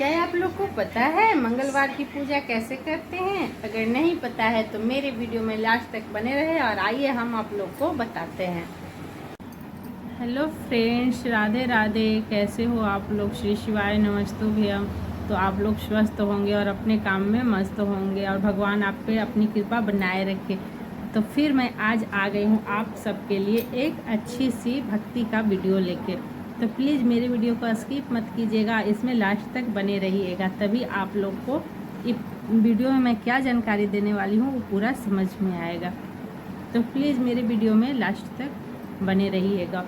क्या आप लोग को पता है मंगलवार की पूजा कैसे करते हैं? अगर नहीं पता है तो मेरे वीडियो में लास्ट तक बने रहे और आइए हम आप लोग को बताते हैं। Hello friends, Radhe Radhe. कैसे हो आप लोग? श्री शिवाय नमस्तुभ्यम। तो आप लोग स्वस्थ होंगे और अपने काम में मस्त होंगे और भगवान आप पे अपनी कृपा बनाए रखे। तो फिर मैं आज आ गई हूँ आप सबके लिए एक अच्छी सी भक्ति का वीडियो लेके। तो प्लीज़ मेरे वीडियो को स्किप मत कीजिएगा, इसमें लास्ट तक बने रहिएगा, तभी आप लोग को इस वीडियो में मैं क्या जानकारी देने वाली हूँ वो पूरा समझ में आएगा। तो प्लीज़ मेरे वीडियो में लास्ट तक बने रहिएगा।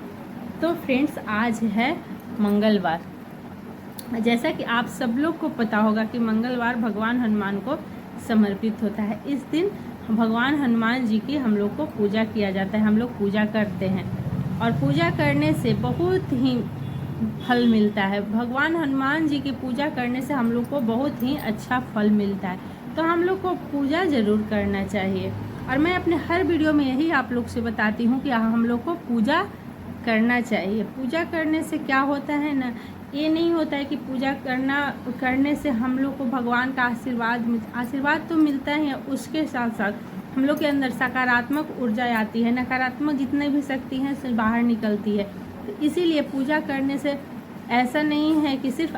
तो फ्रेंड्स, आज है मंगलवार। जैसा कि आप सब लोग को पता होगा कि मंगलवार भगवान हनुमान को समर्पित होता है। इस दिन भगवान हनुमान जी की हम लोग को पूजा किया जाता है, हम लोग पूजा करते हैं और पूजा करने से बहुत ही फल मिलता है। भगवान हनुमान जी की पूजा करने से हम लोग को बहुत ही अच्छा फल मिलता है। तो हम लोग को पूजा ज़रूर करना चाहिए और मैं अपने हर वीडियो में यही आप लोग से बताती हूँ कि हम लोग को पूजा करना चाहिए। पूजा करने से क्या होता है ना, ये नहीं होता है कि पूजा करने से हम लोग को भगवान का आशीर्वाद तो मिलता ही है, उसके साथ साथ हम लोग के अंदर सकारात्मक ऊर्जा आती है, नकारात्मक जितने भी शक्ति हैं से बाहर निकलती है। तो इसीलिए पूजा करने से ऐसा नहीं है कि सिर्फ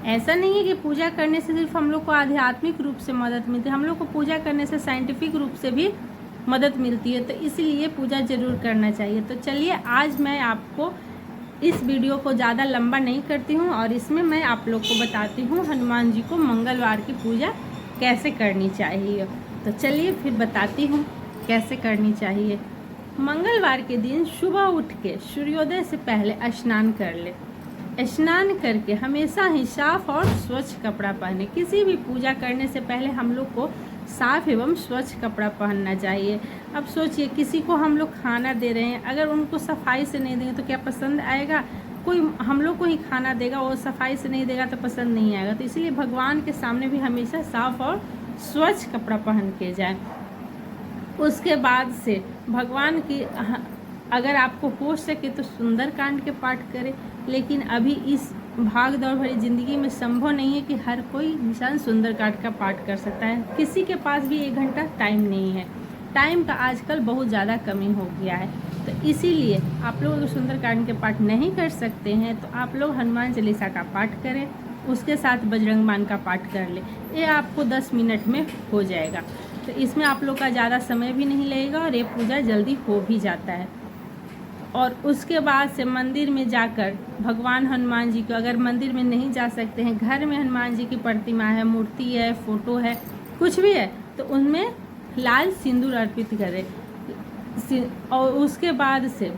ऐसा नहीं है कि पूजा करने से सिर्फ हम लोग को आध्यात्मिक रूप से मदद मिलती है, हम लोग को पूजा करने से साइंटिफिक रूप से भी मदद मिलती है। तो इसलिए पूजा ज़रूर करना चाहिए। तो चलिए, आज मैं आपको इस वीडियो को ज़्यादा लंबा नहीं करती हूँ और इसमें मैं आप लोग को बताती हूँ हनुमान जी को मंगलवार की पूजा कैसे करनी चाहिए। तो चलिए फिर बताती हूँ कैसे करनी चाहिए। मंगलवार के दिन सुबह उठ के सूर्योदय से पहले स्नान कर ले। स्नान करके हमेशा ही साफ और स्वच्छ कपड़ा पहने। किसी भी पूजा करने से पहले हम लोग को साफ एवं स्वच्छ कपड़ा पहनना चाहिए। अब सोचिए, किसी को हम लोग खाना दे रहे हैं, अगर उनको सफाई से नहीं देंगे तो क्या पसंद आएगा? कोई हम लोग को ही खाना देगा, वो सफाई से नहीं देगा तो पसंद नहीं आएगा। तो इसलिए भगवान के सामने भी हमेशा साफ और स्वच्छ कपड़ा पहन के जाए। उसके बाद से भगवान की अगर आपको हो सके तो सुंदरकांड के पाठ करें, लेकिन अभी इस भाग दौड़ भरी ज़िंदगी में संभव नहीं है कि हर कोई इंसान सुंदरकांड का पाठ कर सकता है। किसी के पास भी 1 घंटा टाइम नहीं है। टाइम का आजकल बहुत ज़्यादा कमी हो गया है। तो इसीलिए आप लोग अगर सुंदरकांड के पाठ नहीं कर सकते हैं तो आप लोग हनुमान चालीसा का पाठ करें, उसके साथ बजरंग बाण का पाठ कर ले। ये आपको 10 मिनट में हो जाएगा। तो इसमें आप लोग का ज़्यादा समय भी नहीं लगेगा और ये पूजा जल्दी हो भी जाता है। और उसके बाद से मंदिर में जाकर भगवान हनुमान जी को, अगर मंदिर में नहीं जा सकते हैं, घर में हनुमान जी की प्रतिमा है, मूर्ति है, फोटो है, कुछ भी है, तो उनमें लाल सिंदूर अर्पित करें। और उसके बाद से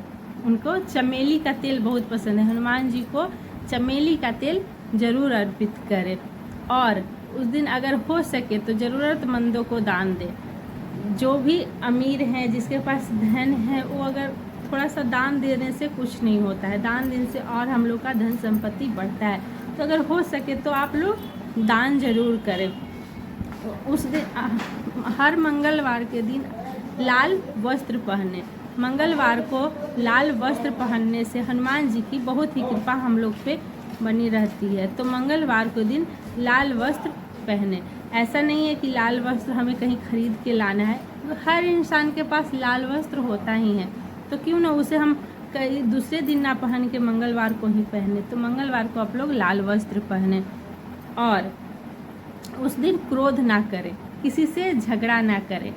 उनको चमेली का तेल बहुत पसंद है, हनुमान जी को चमेली का तेल ज़रूर अर्पित करें। और उस दिन अगर हो सके तो ज़रूरतमंदों को दान दें। जो भी अमीर हैं, जिसके पास धन है, वो अगर थोड़ा सा दान देने से कुछ नहीं होता है, दान देने से और हम लोग का धन संपत्ति बढ़ता है। तो अगर हो सके तो आप लोग दान जरूर करें। उस दिन हर मंगलवार के दिन लाल वस्त्र पहने। मंगलवार को लाल वस्त्र पहनने से हनुमान जी की बहुत ही कृपा हम लोग पे बनी रहती है। तो मंगलवार के दिन लाल वस्त्र पहने। ऐसा नहीं है कि लाल वस्त्र हमें कहीं खरीद के लाना है, हर इंसान के पास लाल वस्त्र होता ही है, तो क्यों ना उसे हम कई दूसरे दिन ना पहन के मंगलवार को ही पहने। तो मंगलवार को आप लोग लाल वस्त्र पहने और उस दिन क्रोध ना करें, किसी से झगड़ा ना करें।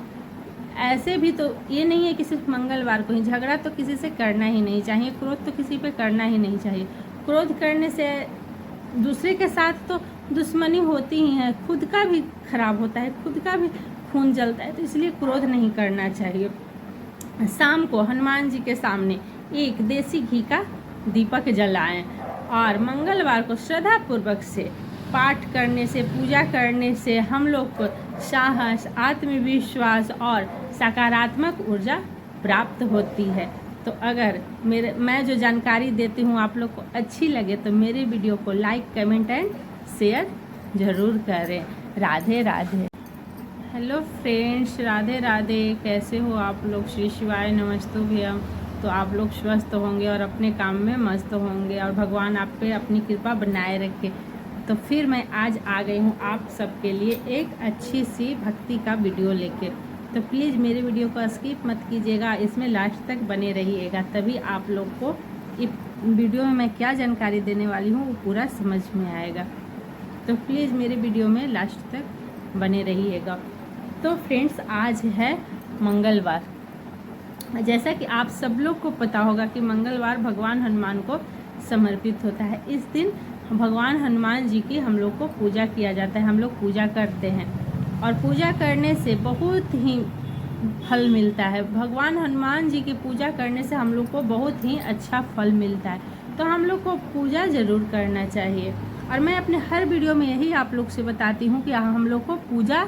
ऐसे भी तो ये नहीं है कि सिर्फ मंगलवार को ही, झगड़ा तो किसी से करना ही नहीं चाहिए, क्रोध तो किसी पे करना ही नहीं चाहिए। क्रोध करने से दूसरे के साथ तो दुश्मनी होती ही है, खुद का भी खराब होता है, खुद का भी खून जलता है। तो इसलिए क्रोध नहीं करना चाहिए। शाम को हनुमान जी के सामने एक देसी घी का दीपक जलाएं और मंगलवार को श्रद्धापूर्वक से पाठ करने से, पूजा करने से हम लोग को साहस, आत्मविश्वास और सकारात्मक ऊर्जा प्राप्त होती है। तो अगर मैं जो जानकारी देती हूँ आप लोग को अच्छी लगे तो मेरे वीडियो को लाइक, कमेंट एंड शेयर ज़रूर करें। राधे राधे। Hello friends, Radhe Radhe. कैसे हो आप लोग? श्री शिवाय नमस्तुभ्यम। तो आप लोग स्वस्थ होंगे और अपने काम में मस्त होंगे और भगवान आप पे अपनी कृपा बनाए रखे। तो फिर मैं आज आ गई हूँ आप सबके लिए एक अच्छी सी भक्ति का वीडियो लेके। तो प्लीज़ मेरे वीडियो को स्किप मत कीजिएगा, इसमें लास्ट तक बने रहिएगा, तभी आप लोग को इस वीडियो में मैं क्या जानकारी देने वाली हूँ वो पूरा समझ में आएगा। तो प्लीज़ मेरे वीडियो में लास्ट तक बने रहिएगा। तो फ्रेंड्स, आज है मंगलवार। जैसा कि आप सब लोग को पता होगा कि मंगलवार भगवान हनुमान को समर्पित होता है। इस दिन भगवान हनुमान जी की हम लोग को पूजा किया जाता है, हम लोग पूजा करते हैं और पूजा करने से बहुत ही फल मिलता है। भगवान हनुमान जी की पूजा करने से हम लोग को बहुत ही अच्छा फल मिलता है, तो हम लोग को पूजा ज़रूर करना चाहिए। और मैं अपने हर वीडियो में यही आप लोग से बताती हूँ कि हम लोग को पूजा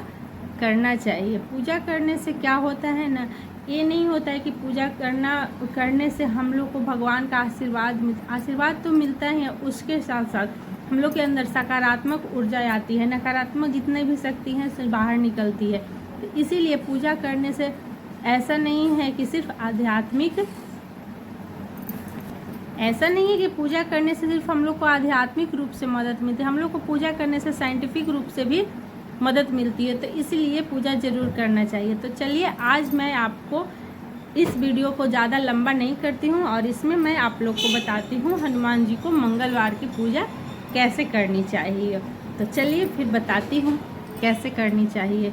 करना चाहिए। पूजा करने से क्या होता है ना, ये नहीं होता है कि पूजा करने से हम लोग को भगवान का आशीर्वाद तो मिलता है, उसके साथ साथ हम लोग के अंदर सकारात्मक ऊर्जा आती है, नकारात्मक जितने भी शक्ति हैं से बाहर निकलती है। तो इसीलिए पूजा करने से ऐसा नहीं है कि सिर्फ आध्यात्मिक, ऐसा नहीं है कि पूजा करने से सिर्फ हम लोग को आध्यात्मिक रूप से मदद मिलती है, हम लोग को पूजा करने से साइंटिफिक रूप से भी मदद मिलती है। तो इसलिए पूजा ज़रूर करना चाहिए। तो चलिए आज मैं आपको इस वीडियो को ज़्यादा लंबा नहीं करती हूँ और इसमें मैं आप लोग को बताती हूँ हनुमान जी को मंगलवार की पूजा कैसे करनी चाहिए। तो चलिए फिर बताती हूँ कैसे करनी चाहिए।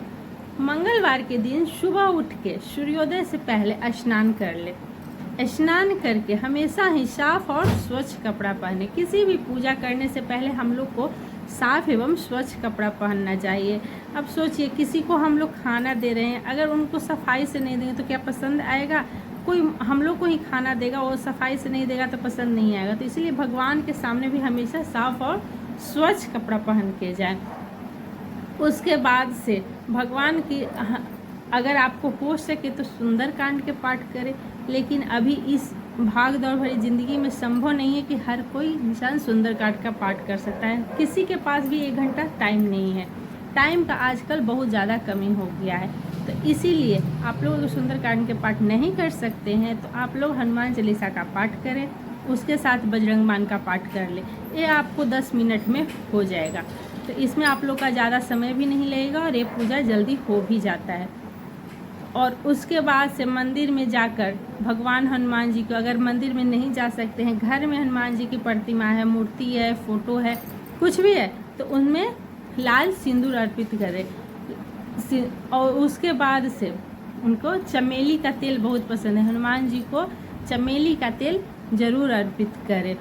मंगलवार के दिन सुबह उठ के सूर्योदय से पहले स्नान कर ले। स्नान करके हमेशा ही साफ और स्वच्छ कपड़ा पहने। किसी भी पूजा करने से पहले हम लोग को साफ एवं स्वच्छ कपड़ा पहनना चाहिए। अब सोचिए, किसी को हम लोग खाना दे रहे हैं, अगर उनको सफाई से नहीं देंगे तो क्या पसंद आएगा? कोई हम लोग को ही खाना देगा, वो सफाई से नहीं देगा तो पसंद नहीं आएगा। तो इसलिए भगवान के सामने भी हमेशा साफ और स्वच्छ कपड़ा पहन के जाए। उसके बाद से भगवान की, अगर आपको हो सके तो सुंदरकांड के पाठ करें, लेकिन अभी इस भाग दौड़ भरी ज़िंदगी में संभव नहीं है कि हर कोई इंसान सुंदरकांड का पाठ कर सकता है। किसी के पास भी 1 घंटा टाइम नहीं है, टाइम का आजकल बहुत ज़्यादा कमी हो गया है। तो इसीलिए आप लोग अगर सुंदरकांड के पाठ नहीं कर सकते हैं तो आप लोग हनुमान चालीसा का पाठ करें, उसके साथ बजरंग बाण का पाठ कर लें। ये आपको 10 मिनट में हो जाएगा। तो इसमें आप लोग का ज़्यादा समय भी नहीं लगेगा और ये पूजा जल्दी हो भी जाता है। और उसके बाद से मंदिर में जाकर भगवान हनुमान जी को, अगर मंदिर में नहीं जा सकते हैं, घर में हनुमान जी की प्रतिमा है, मूर्ति है, फोटो है, कुछ भी है, तो उनमें लाल सिंदूर अर्पित करें। और उसके बाद से उनको चमेली का तेल बहुत पसंद है, हनुमान जी को चमेली का तेल ज़रूर अर्पित करें।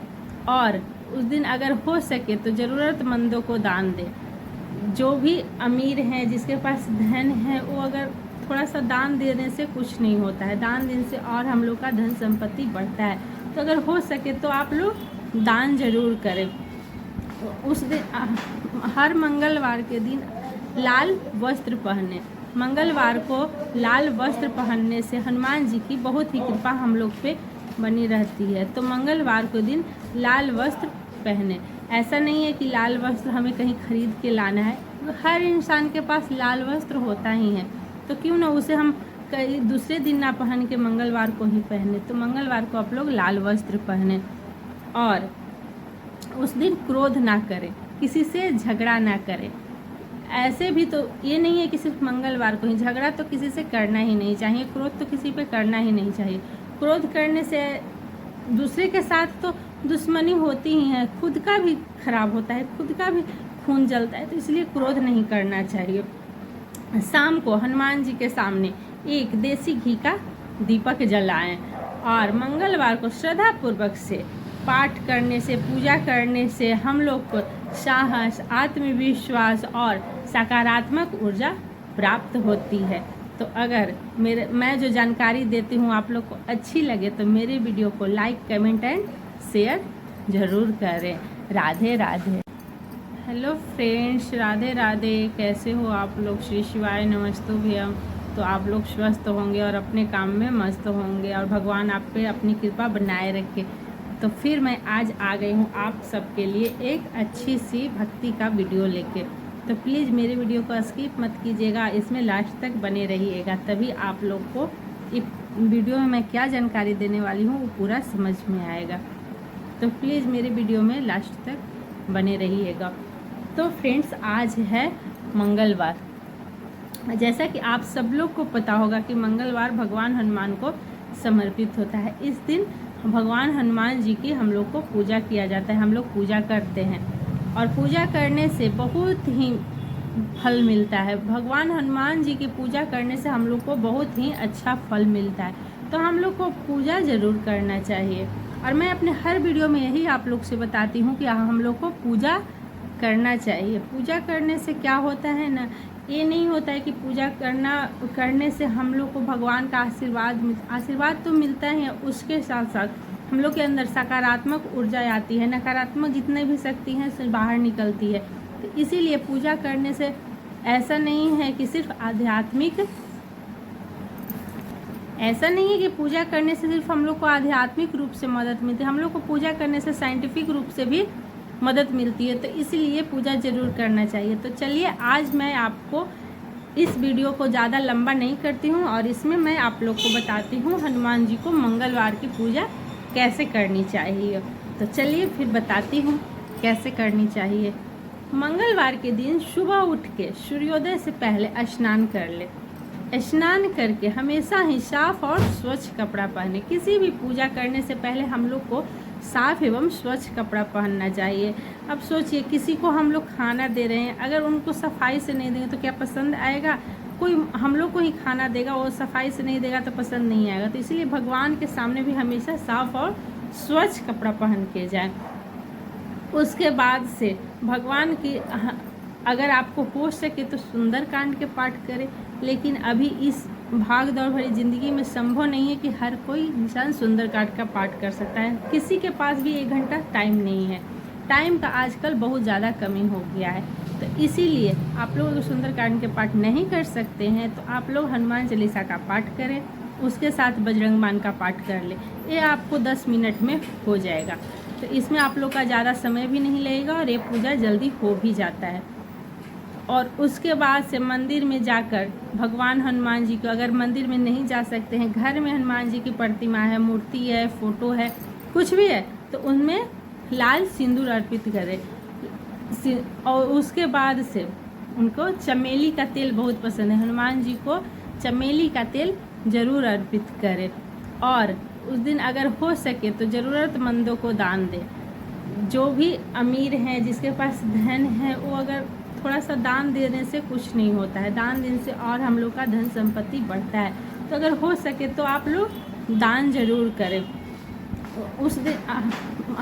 और उस दिन अगर हो सके तो ज़रूरतमंदों को दान दें। जो भी अमीर हैं, जिसके पास धन है, वो अगर थोड़ा सा दान देने से कुछ नहीं होता है, दान देने से और हम लोग का धन संपत्ति बढ़ता है। तो अगर हो सके तो आप लोग दान जरूर करें। उस दिन हर मंगलवार के दिन लाल वस्त्र पहने। मंगलवार को लाल वस्त्र पहनने से हनुमान जी की बहुत ही कृपा हम लोग पे बनी रहती है। तो मंगलवार के दिन लाल वस्त्र पहने। ऐसा नहीं है कि लाल वस्त्र हमें कहीं खरीद के लाना है, हर इंसान के पास लाल वस्त्र होता ही है, तो क्यों ना उसे हम कई दूसरे दिन ना पहन के मंगलवार को ही पहने। तो मंगलवार को आप लोग लाल वस्त्र पहने और उस दिन क्रोध ना करें, किसी से झगड़ा ना करें। ऐसे भी तो ये नहीं है कि सिर्फ मंगलवार को ही, झगड़ा तो किसी से करना ही नहीं चाहिए, क्रोध तो किसी पे करना ही नहीं चाहिए। क्रोध करने से दूसरे के साथ तो दुश्मनी होती ही है, खुद का भी खराब होता है, खुद का भी खून जलता है। तो इसलिए क्रोध नहीं करना चाहिए। शाम को हनुमान जी के सामने एक देसी घी का दीपक जलाएं और मंगलवार को श्रद्धापूर्वक से पाठ करने से, पूजा करने से हम लोग को साहस, आत्मविश्वास और सकारात्मक ऊर्जा प्राप्त होती है। तो अगर मैं जो जानकारी देती हूँ आप लोग को अच्छी लगे तो मेरे वीडियो को लाइक, कमेंट एंड शेयर ज़रूर करें। राधे राधे। Hello friends, Radhe Radhe. कैसे हो आप लोग? श्री शिवाय नमस्तुभ्यम। तो आप लोग स्वस्थ होंगे और अपने काम में मस्त होंगे और भगवान आप पे अपनी कृपा बनाए रखे। तो फिर मैं आज आ गई हूँ आप सबके लिए एक अच्छी सी भक्ति का वीडियो लेके। तो प्लीज़ मेरे वीडियो को स्किप मत कीजिएगा, इसमें लास्ट तक बने रहिएगा, तभी आप लोग को वीडियो में मैं क्या जानकारी देने वाली हूँ वो पूरा समझ में आएगा। तो प्लीज़ मेरे वीडियो में लास्ट तक बने रहिएगा। तो फ्रेंड्स, आज है मंगलवार। जैसा कि आप सब लोग को पता होगा कि मंगलवार भगवान हनुमान को समर्पित होता है। इस दिन भगवान हनुमान जी की हम लोग को पूजा किया जाता है, हम लोग पूजा करते हैं और पूजा करने से बहुत ही फल मिलता है। भगवान हनुमान जी की पूजा करने से हम लोग को बहुत ही अच्छा फल मिलता है। तो हम लोग को पूजा ज़रूर करना चाहिए और मैं अपने हर वीडियो में यही आप लोग से बताती हूँ कि हम लोग को पूजा करना चाहिए। पूजा करने से क्या होता है ना, ये नहीं होता है कि पूजा करने से हम लोग को भगवान का आशीर्वाद तो मिलता है, उसके साथ साथ हम लोग के अंदर सकारात्मक ऊर्जा आती है, नकारात्मक जितने भी शक्ति हैं सब बाहर निकलती है। तो इसीलिए पूजा करने से ऐसा नहीं है कि पूजा करने से सिर्फ हम लोग को आध्यात्मिक रूप से मदद मिलती है, हम लोग को पूजा करने से साइंटिफिक रूप से भी मदद मिलती है। तो इसलिए पूजा ज़रूर करना चाहिए। तो चलिए, आज मैं आपको इस वीडियो को ज़्यादा लंबा नहीं करती हूँ और इसमें मैं आप लोग को बताती हूँ हनुमान जी को मंगलवार की पूजा कैसे करनी चाहिए। तो चलिए फिर बताती हूँ कैसे करनी चाहिए। मंगलवार के दिन सुबह उठ के सूर्योदय से पहले स्नान कर ले। स्नान करके हमेशा ही साफ और स्वच्छ कपड़ा पहने। किसी भी पूजा करने से पहले हम लोग को साफ एवं स्वच्छ कपड़ा पहनना चाहिए। अब सोचिए, किसी को हम लोग खाना दे रहे हैं, अगर उनको सफाई से नहीं देंगे तो क्या पसंद आएगा? कोई हम लोग को ही खाना देगा, वो सफाई से नहीं देगा तो पसंद नहीं आएगा। तो इसलिए भगवान के सामने भी हमेशा साफ और स्वच्छ कपड़ा पहन के जाए। उसके बाद से भगवान की अगर आपको हो सके तो सुंदरकांड के पाठ करें, लेकिन अभी इस भाग दौड़ भरी ज़िंदगी में संभव नहीं है कि हर कोई इंसान सुंदरकांड का पाठ कर सकता है। किसी के पास भी 1 घंटा टाइम नहीं है। टाइम का आजकल बहुत ज़्यादा कमी हो गया है। तो इसीलिए आप लोग अगर सुंदरकांड के पाठ नहीं कर सकते हैं तो आप लोग हनुमान चालीसा का पाठ करें, उसके साथ बजरंग बाण का पाठ कर लें। ये आपको 10 मिनट में हो जाएगा। तो इसमें आप लोग का ज़्यादा समय भी नहीं लगेगा और ये पूजा जल्दी हो भी जाता है। और उसके बाद से मंदिर में जाकर भगवान हनुमान जी को, अगर मंदिर में नहीं जा सकते हैं, घर में हनुमान जी की प्रतिमा है, मूर्ति है, फोटो है, कुछ भी है, तो उनमें लाल सिंदूर अर्पित करें। और उसके बाद से उनको चमेली का तेल बहुत पसंद है, हनुमान जी को चमेली का तेल ज़रूर अर्पित करें। और उस दिन अगर हो सके तो ज़रूरतमंदों को दान दें। जो भी अमीर हैं, जिसके पास धन है, वो अगर थोड़ा सा दान देने से कुछ नहीं होता है, दान देने से और हम लोग का धन संपत्ति बढ़ता है। तो अगर हो सके तो आप लोग दान जरूर करें। उस दिन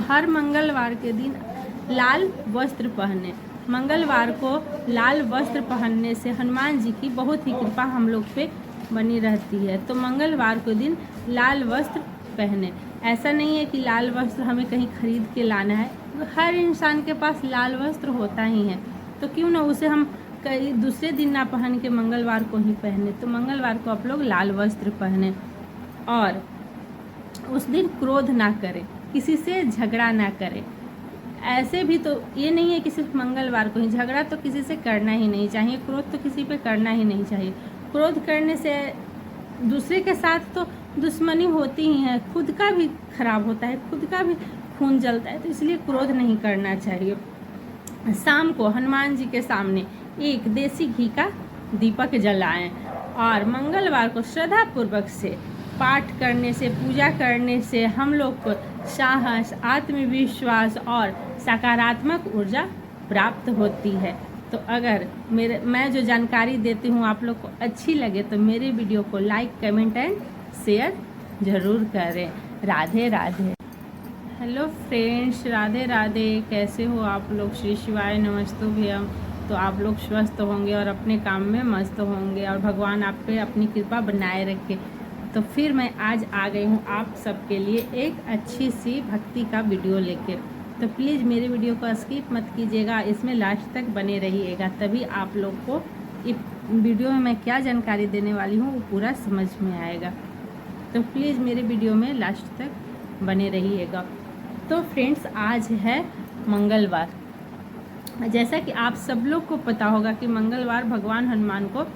हर मंगलवार के दिन लाल वस्त्र पहने। मंगलवार को लाल वस्त्र पहनने से हनुमान जी की बहुत ही कृपा हम लोग पे बनी रहती है। तो मंगलवार के दिन लाल वस्त्र पहने। ऐसा नहीं है कि लाल वस्त्र हमें कहीं खरीद के लाना है, हर इंसान के पास लाल वस्त्र होता ही है, तो क्यों ना उसे हम कई दूसरे दिन ना पहन के मंगलवार को ही पहने। तो मंगलवार को आप लोग लाल वस्त्र पहने और उस दिन क्रोध ना करें, किसी से झगड़ा ना करें। ऐसे भी तो ये नहीं है कि सिर्फ मंगलवार को ही, झगड़ा तो किसी से करना ही नहीं चाहिए, क्रोध तो किसी पे करना ही नहीं चाहिए। क्रोध करने से दूसरे के साथ तो दुश्मनी होती ही है, खुद का भी खराब होता है, खुद का भी खून जलता है। तो इसलिए क्रोध नहीं करना चाहिए। शाम को हनुमान जी के सामने एक देसी घी का दीपक जलाएं और मंगलवार को श्रद्धापूर्वक से पाठ करने से, पूजा करने से हम लोग को साहस, आत्मविश्वास और सकारात्मक ऊर्जा प्राप्त होती है। तो अगर मैं जो जानकारी देती हूँ आप लोग को अच्छी लगे तो मेरे वीडियो को लाइक, कमेंट एंड शेयर ज़रूर करें। राधे राधे। Hello friends, Radhe Radhe. कैसे हो आप लोग? श्री शिवाय नमस्तुभ्यम। तो आप लोग स्वस्थ होंगे और अपने काम में मस्त होंगे और भगवान आप पे अपनी कृपा बनाए रखे। तो फिर मैं आज आ गई हूँ आप सबके लिए एक अच्छी सी भक्ति का वीडियो लेके। तो प्लीज़ मेरे वीडियो को स्किप मत कीजिएगा, इसमें लास्ट तक बने रहिएगा, तभी आप लोग को इस वीडियो में मैं क्या जानकारी देने वाली हूँ वो पूरा समझ में आएगा। तो प्लीज़ मेरे वीडियो में लास्ट तक बने रहिएगा। तो फ्रेंड्स, आज है मंगलवार। जैसा कि आप सब लोग को पता होगा कि मंगलवार भगवान हनुमान को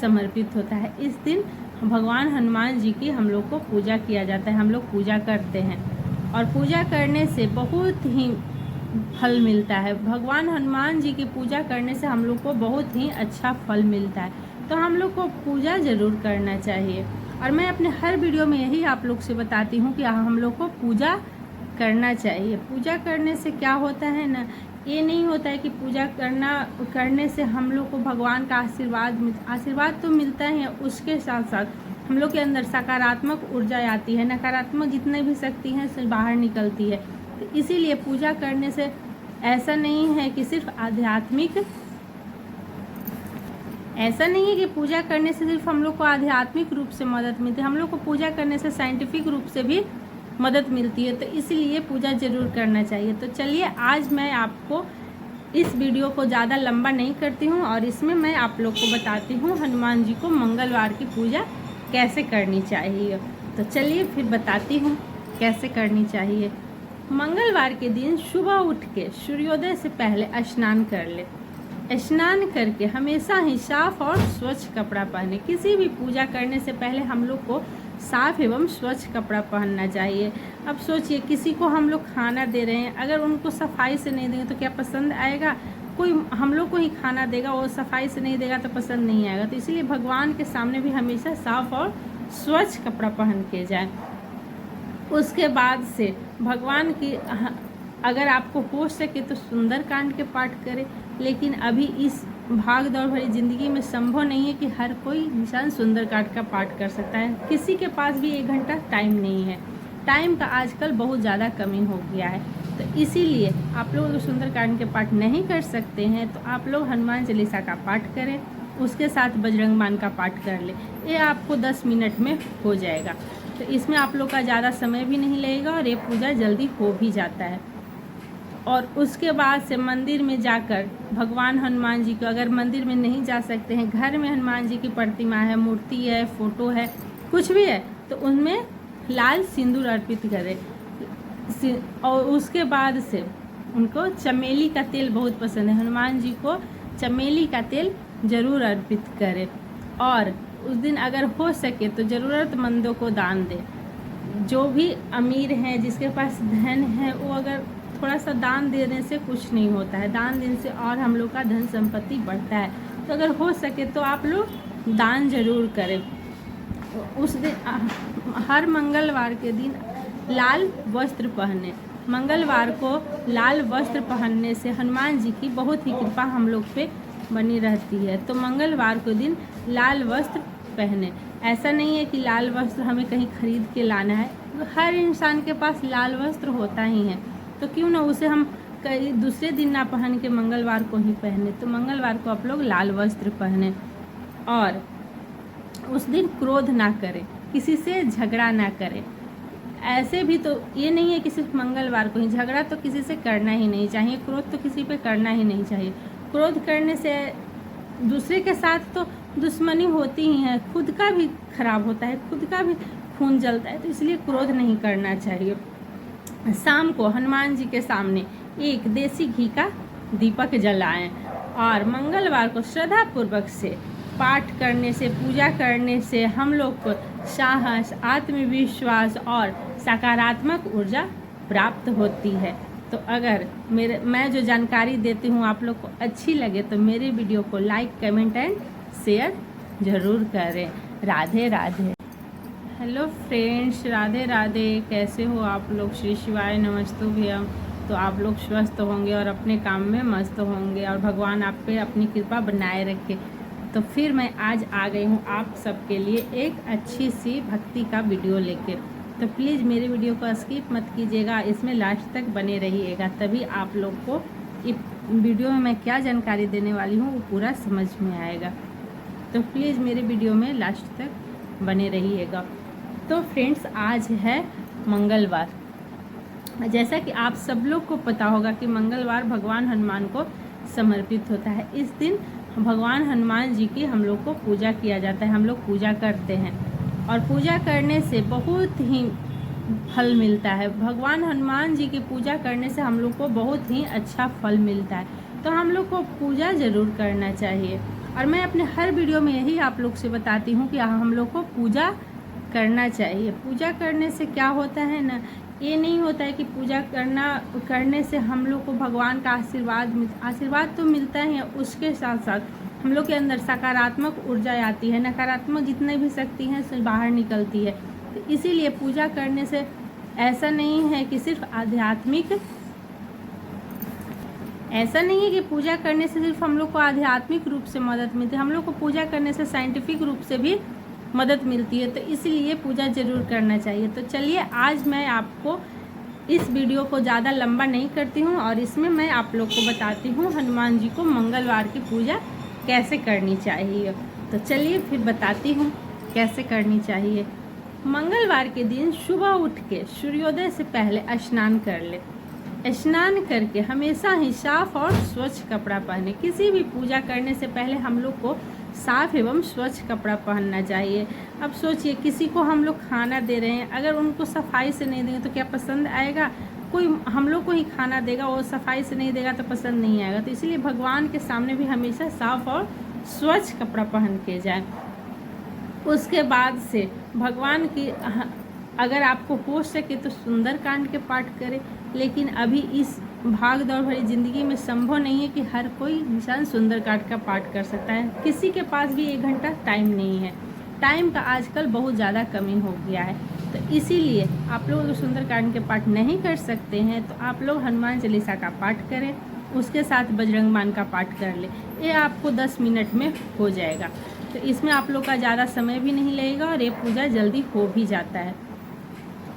समर्पित होता है। इस दिन भगवान हनुमान जी की हम लोग को पूजा किया जाता है, हम लोग पूजा करते हैं और पूजा करने से बहुत ही फल मिलता है। भगवान हनुमान जी की पूजा करने से हम लोग को बहुत ही अच्छा फल मिलता है, तो हम लोग को पूजा ज़रूर करना चाहिए। और मैं अपने हर वीडियो में यही आप लोग से बताती हूँ कि हम लोग को पूजा करना चाहिए। पूजा करने से क्या होता है ना, ये नहीं होता है कि पूजा करने से हम लोग को भगवान का आशीर्वाद तो मिलता है, उसके साथ साथ हम लोग के अंदर सकारात्मक ऊर्जा आती है, नकारात्मक जितने भी शक्ति हैं से बाहर निकलती है। तो इसीलिए पूजा करने से ऐसा नहीं है कि सिर्फ पूजा करने से सिर्फ हम लोग को आध्यात्मिक रूप से मदद मिलती है, हम लोग को पूजा करने से साइंटिफिक रूप से भी मदद मिलती है। तो इसलिए पूजा ज़रूर करना चाहिए। तो चलिए आज मैं आपको इस वीडियो को ज़्यादा लंबा नहीं करती हूँ और इसमें मैं आप लोग को बताती हूँ हनुमान जी को मंगलवार की पूजा कैसे करनी चाहिए। तो चलिए फिर बताती हूँ कैसे करनी चाहिए। मंगलवार के दिन सुबह उठ के सूर्योदय से पहले स्नान कर ले। स्नान करके हमेशा ही साफ और स्वच्छ कपड़ा पहने। किसी भी पूजा करने से पहले हम लोग को साफ एवं स्वच्छ कपड़ा पहनना चाहिए। अब सोचिए किसी को हम लोग खाना दे रहे हैं, अगर उनको सफाई से नहीं देंगे तो क्या पसंद आएगा? कोई हम लोग को ही खाना देगा, वो सफाई से नहीं देगा तो पसंद नहीं आएगा। तो इसीलिए भगवान के सामने भी हमेशा साफ और स्वच्छ कपड़ा पहन के जाए। उसके बाद से भगवान की अगर आपको हो सके तो सुंदरकांड के पाठ करें, लेकिन अभी इस भाग दौड़ भरी ज़िंदगी में संभव नहीं है कि हर कोई इंसान सुंदरकांड का पाठ कर सकता है। किसी के पास भी 1 घंटा टाइम नहीं है, टाइम का आजकल बहुत ज़्यादा कमी हो गया है। तो इसीलिए आप लोग अगर सुंदरकांड के पाठ नहीं कर सकते हैं तो आप लोग हनुमान चालीसा का पाठ करें, उसके साथ बजरंग बाण का पाठ कर ले। ये आपको 10 मिनट में हो जाएगा। तो इसमें आप लोग का ज़्यादा समय भी नहीं लगेगा और ये पूजा जल्दी हो भी जाता है। और उसके बाद से मंदिर में जाकर भगवान हनुमान जी को, अगर मंदिर में नहीं जा सकते हैं, घर में हनुमान जी की प्रतिमा है, मूर्ति है, फोटो है, कुछ भी है, तो उनमें लाल सिंदूर अर्पित करें। और उसके बाद से उनको चमेली का तेल बहुत पसंद है, हनुमान जी को चमेली का तेल ज़रूर अर्पित करें। और उस दिन अगर हो सके तो ज़रूरतमंदों को दान दें। जो भी अमीर हैं, जिसके पास धन है, वो अगर थोड़ा सा दान देने से कुछ नहीं होता है, दान देने से और हम लोग का धन संपत्ति बढ़ता है। तो अगर हो सके तो आप लोग दान जरूर करें। उस दिन हर मंगलवार के दिन लाल वस्त्र पहने। मंगलवार को लाल वस्त्र पहनने से हनुमान जी की बहुत ही कृपा हम लोग पे बनी रहती है। तो मंगलवार के दिन लाल वस्त्र पहने। ऐसा नहीं है कि लाल वस्त्र हमें कहीं खरीद के लाना है, हर इंसान के पास लाल वस्त्र होता ही है, तो क्यों ना उसे हम कई दूसरे दिन ना पहन के मंगलवार को ही पहने। तो मंगलवार को आप लोग लाल वस्त्र पहने और उस दिन क्रोध ना करें, किसी से झगड़ा ना करें। ऐसे भी तो ये नहीं है कि सिर्फ मंगलवार को ही, झगड़ा तो किसी से करना ही नहीं चाहिए, क्रोध तो किसी पे करना ही नहीं चाहिए। क्रोध करने से दूसरे के साथ तो दुश्मनी होती ही है, खुद का भी खराब होता है, खुद का भी खून जलता है। तो इसलिए क्रोध नहीं करना चाहिए। शाम को हनुमान जी के सामने एक देसी घी का दीपक जलाएं और मंगलवार को श्रद्धापूर्वक से पाठ करने से, पूजा करने से हम लोग को साहस, आत्मविश्वास और सकारात्मक ऊर्जा प्राप्त होती है। तो अगर मैं जो जानकारी देती हूँ आप लोग को अच्छी लगे तो मेरे वीडियो को लाइक, कमेंट एंड शेयर ज़रूर करें। राधे राधे। Hello friends, Radhe Radhe. कैसे हो आप लोग? श्री शिवाय नमस्तुभ्यम। तो आप लोग स्वस्थ होंगे और अपने काम में मस्त होंगे और भगवान आप पे अपनी कृपा बनाए रखे। तो फिर मैं आज आ गई हूँ आप सबके लिए एक अच्छी सी भक्ति का वीडियो लेके। तो प्लीज़ मेरे वीडियो को स्किप मत कीजिएगा, इसमें लास्ट तक बने रहिएगा, तभी आप लोग को इस वीडियो में मैं क्या जानकारी देने वाली हूँ वो पूरा समझ में आएगा। तो प्लीज़ मेरे वीडियो में लास्ट तक बने रहिएगा। तो फ्रेंड्स, आज है मंगलवार। जैसा कि आप सब लोग को पता होगा कि मंगलवार भगवान हनुमान को समर्पित होता है। इस दिन भगवान हनुमान जी की हम लोग को पूजा किया जाता है, हम लोग पूजा करते हैं और पूजा करने से बहुत ही फल मिलता है। भगवान हनुमान जी की पूजा करने से हम लोग को बहुत ही अच्छा फल मिलता है। तो हम लोग को पूजा ज़रूर करना चाहिए। और मैं अपने हर वीडियो में यही आप लोग से बताती हूँ कि हम लोग को पूजा करना चाहिए। पूजा करने से क्या होता है ना, ये नहीं होता है कि पूजा करने से हम लोग को भगवान का आशीर्वाद तो मिलता ही है, उसके साथ साथ हम लोग के अंदर सकारात्मक ऊर्जा आती है, नकारात्मक जितने भी शक्ति हैं सब बाहर निकलती है। तो इसीलिए पूजा करने से ऐसा नहीं है कि पूजा करने से सिर्फ हम लोग को आध्यात्मिक रूप से मदद मिलती है, हम लोग को पूजा करने से साइंटिफिक रूप से भी मदद मिलती है। तो इसलिए पूजा ज़रूर करना चाहिए। तो चलिए आज मैं आपको इस वीडियो को ज़्यादा लंबा नहीं करती हूँ और इसमें मैं आप लोग को बताती हूँ हनुमान जी को मंगलवार की पूजा कैसे करनी चाहिए। तो चलिए फिर बताती हूँ कैसे करनी चाहिए। मंगलवार के दिन सुबह उठ के सूर्योदय से पहले स्नान कर ले। स्नान करके हमेशा ही साफ और स्वच्छ कपड़ा पहने। किसी भी पूजा करने से पहले हम लोग को साफ एवं स्वच्छ कपड़ा पहनना चाहिए। अब सोचिए किसी को हम लोग खाना दे रहे हैं, अगर उनको सफाई से नहीं देंगे तो क्या पसंद आएगा? कोई हम लोग को ही खाना देगा, वो सफाई से नहीं देगा तो पसंद नहीं आएगा। तो इसलिए भगवान के सामने भी हमेशा साफ और स्वच्छ कपड़ा पहन के जाए। उसके बाद से भगवान की अगर आपको हो सके तो सुंदरकांड के पाठ करें, लेकिन अभी इस भाग दौड़ भरी ज़िंदगी में संभव नहीं है कि हर कोई इंसान सुंदरकांड का पाठ कर सकता है। किसी के पास भी 1 घंटा टाइम नहीं है। टाइम का आजकल बहुत ज़्यादा कमी हो गया है। तो इसीलिए आप लोग अगर सुंदरकांड के पाठ नहीं कर सकते हैं तो आप लोग हनुमान चालीसा का पाठ करें, उसके साथ बजरंग बाण का पाठ कर ले। ये आपको 10 मिनट में हो जाएगा। तो इसमें आप लोग का ज़्यादा समय भी नहीं लगेगा और ये पूजा जल्दी हो भी जाता है।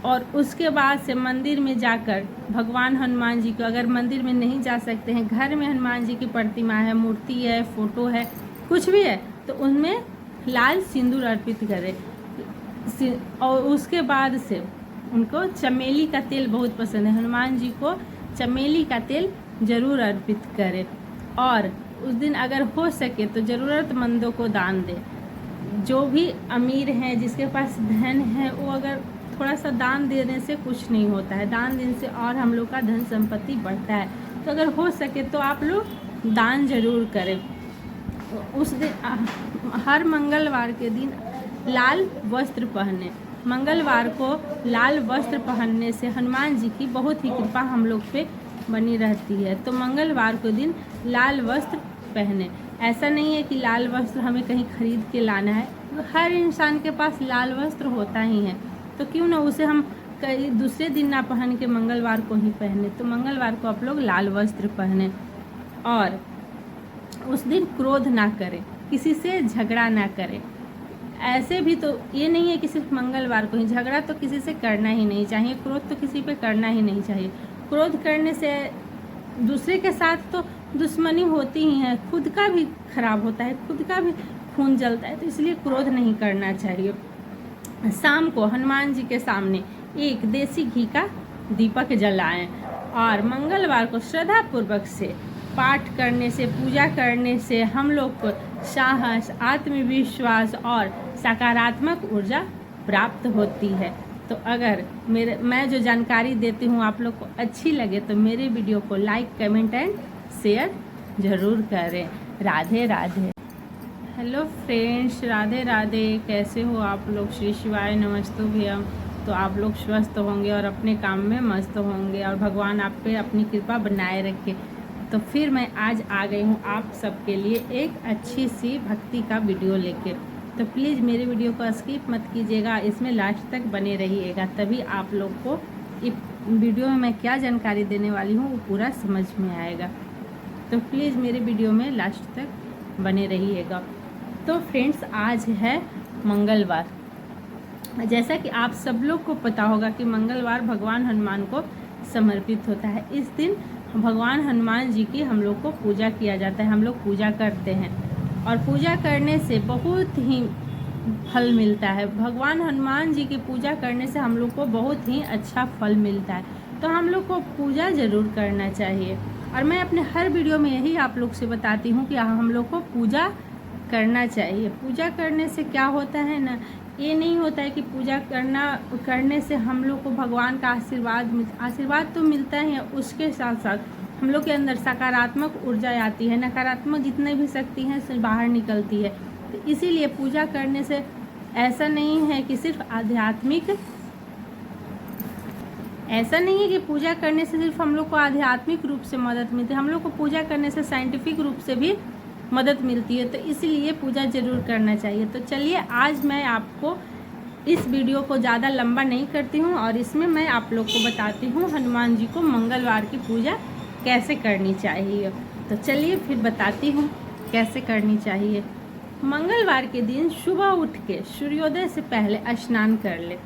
और उसके बाद से मंदिर में जाकर भगवान हनुमान जी को, अगर मंदिर में नहीं जा सकते हैं, घर में हनुमान जी की प्रतिमा है, मूर्ति है, फोटो है, कुछ भी है, तो उनमें लाल सिंदूर अर्पित करें। और उसके बाद से उनको चमेली का तेल बहुत पसंद है, हनुमान जी को चमेली का तेल ज़रूर अर्पित करें। और उस दिन अगर हो सके तो ज़रूरतमंदों को दान दें। जो भी अमीर हैं, जिसके पास धन है, वो अगर थोड़ा सा दान देने से कुछ नहीं होता है, दान देने से और हम लोग का धन संपत्ति बढ़ता है। तो अगर हो सके तो आप लोग दान जरूर करें। उस दिन हर मंगलवार के दिन लाल वस्त्र पहने। मंगलवार को लाल वस्त्र पहनने से हनुमान जी की बहुत ही कृपा हम लोग पे बनी रहती है। तो मंगलवार के दिन लाल वस्त्र पहने। ऐसा नहीं है कि लाल वस्त्र हमें कहीं खरीद के लाना है, हर इंसान के पास लाल वस्त्र होता ही है, तो क्यों ना उसे हम कई दूसरे दिन ना पहन के मंगलवार को ही पहने। तो मंगलवार को आप लोग लाल वस्त्र पहने और उस दिन क्रोध ना करें, किसी से झगड़ा ना करें। ऐसे भी तो ये नहीं है कि सिर्फ मंगलवार को ही, झगड़ा तो किसी से करना ही नहीं चाहिए, क्रोध तो किसी पे करना ही नहीं चाहिए। क्रोध करने से दूसरे के साथ तो दुश्मनी होती ही है, खुद का भी खराब होता है, खुद का भी खून जलता है। तो इसलिए क्रोध नहीं करना चाहिए। शाम को हनुमान जी के सामने एक देसी घी का दीपक जलाएं और मंगलवार को श्रद्धापूर्वक से पाठ करने से, पूजा करने से हम लोग को साहस, आत्मविश्वास और सकारात्मक ऊर्जा प्राप्त होती है। तो अगर मैं जो जानकारी देती हूँ आप लोग को अच्छी लगे तो मेरे वीडियो को लाइक, कमेंट एंड शेयर ज़रूर करें। राधे राधे। Hello friends, Radhe Radhe. कैसे हो आप लोग? श्री शिवाय नमस्तुभ्यम। तो आप लोग स्वस्थ होंगे और अपने काम में मस्त होंगे और भगवान आप पे अपनी कृपा बनाए रखे। तो फिर मैं आज आ गई हूँ आप सबके लिए एक अच्छी सी भक्ति का वीडियो लेके। तो प्लीज़ मेरे वीडियो को स्किप मत कीजिएगा, इसमें लास्ट तक बने रहिएगा, तभी आप लोग को इस वीडियो में मैं क्या जानकारी देने वाली हूँ वो पूरा समझ में आएगा। तो प्लीज़ मेरे वीडियो में लास्ट तक बने रहिएगा। तो फ्रेंड्स, आज है मंगलवार। जैसा कि आप सब लोग को पता होगा कि मंगलवार भगवान हनुमान को समर्पित होता है। इस दिन भगवान हनुमान जी की हम लोग को पूजा किया जाता है, हम लोग पूजा करते हैं और पूजा करने से बहुत ही फल मिलता है। भगवान हनुमान जी की पूजा करने से हम लोग को बहुत ही अच्छा फल मिलता है। तो हम लोग को पूजा ज़रूर करना चाहिए और मैं अपने हर वीडियो में यही आप लोग से बताती हूँ कि हम लोग को पूजा करना चाहिए। पूजा करने से क्या होता है ना, ये नहीं होता है कि पूजा करने से हम लोग को भगवान का आशीर्वाद तो मिलता ही है, उसके साथ साथ हम लोग के अंदर सकारात्मक ऊर्जा आती है, नकारात्मक जितने भी शक्ति हैं से बाहर निकलती है। तो इसीलिए पूजा करने से ऐसा नहीं है कि सिर्फ पूजा करने से सिर्फ हम लोग को आध्यात्मिक रूप से मदद मिलती है, हम लोग को पूजा करने से साइंटिफिक रूप से भी मदद मिलती है। तो इसलिए पूजा ज़रूर करना चाहिए। तो चलिए आज मैं आपको इस वीडियो को ज़्यादा लंबा नहीं करती हूँ और इसमें मैं आप लोग को बताती हूँ हनुमान जी को मंगलवार की पूजा कैसे करनी चाहिए। तो चलिए फिर बताती हूँ कैसे करनी चाहिए। मंगलवार के दिन सुबह उठ के सूर्योदय से पहले स्नान कर ले।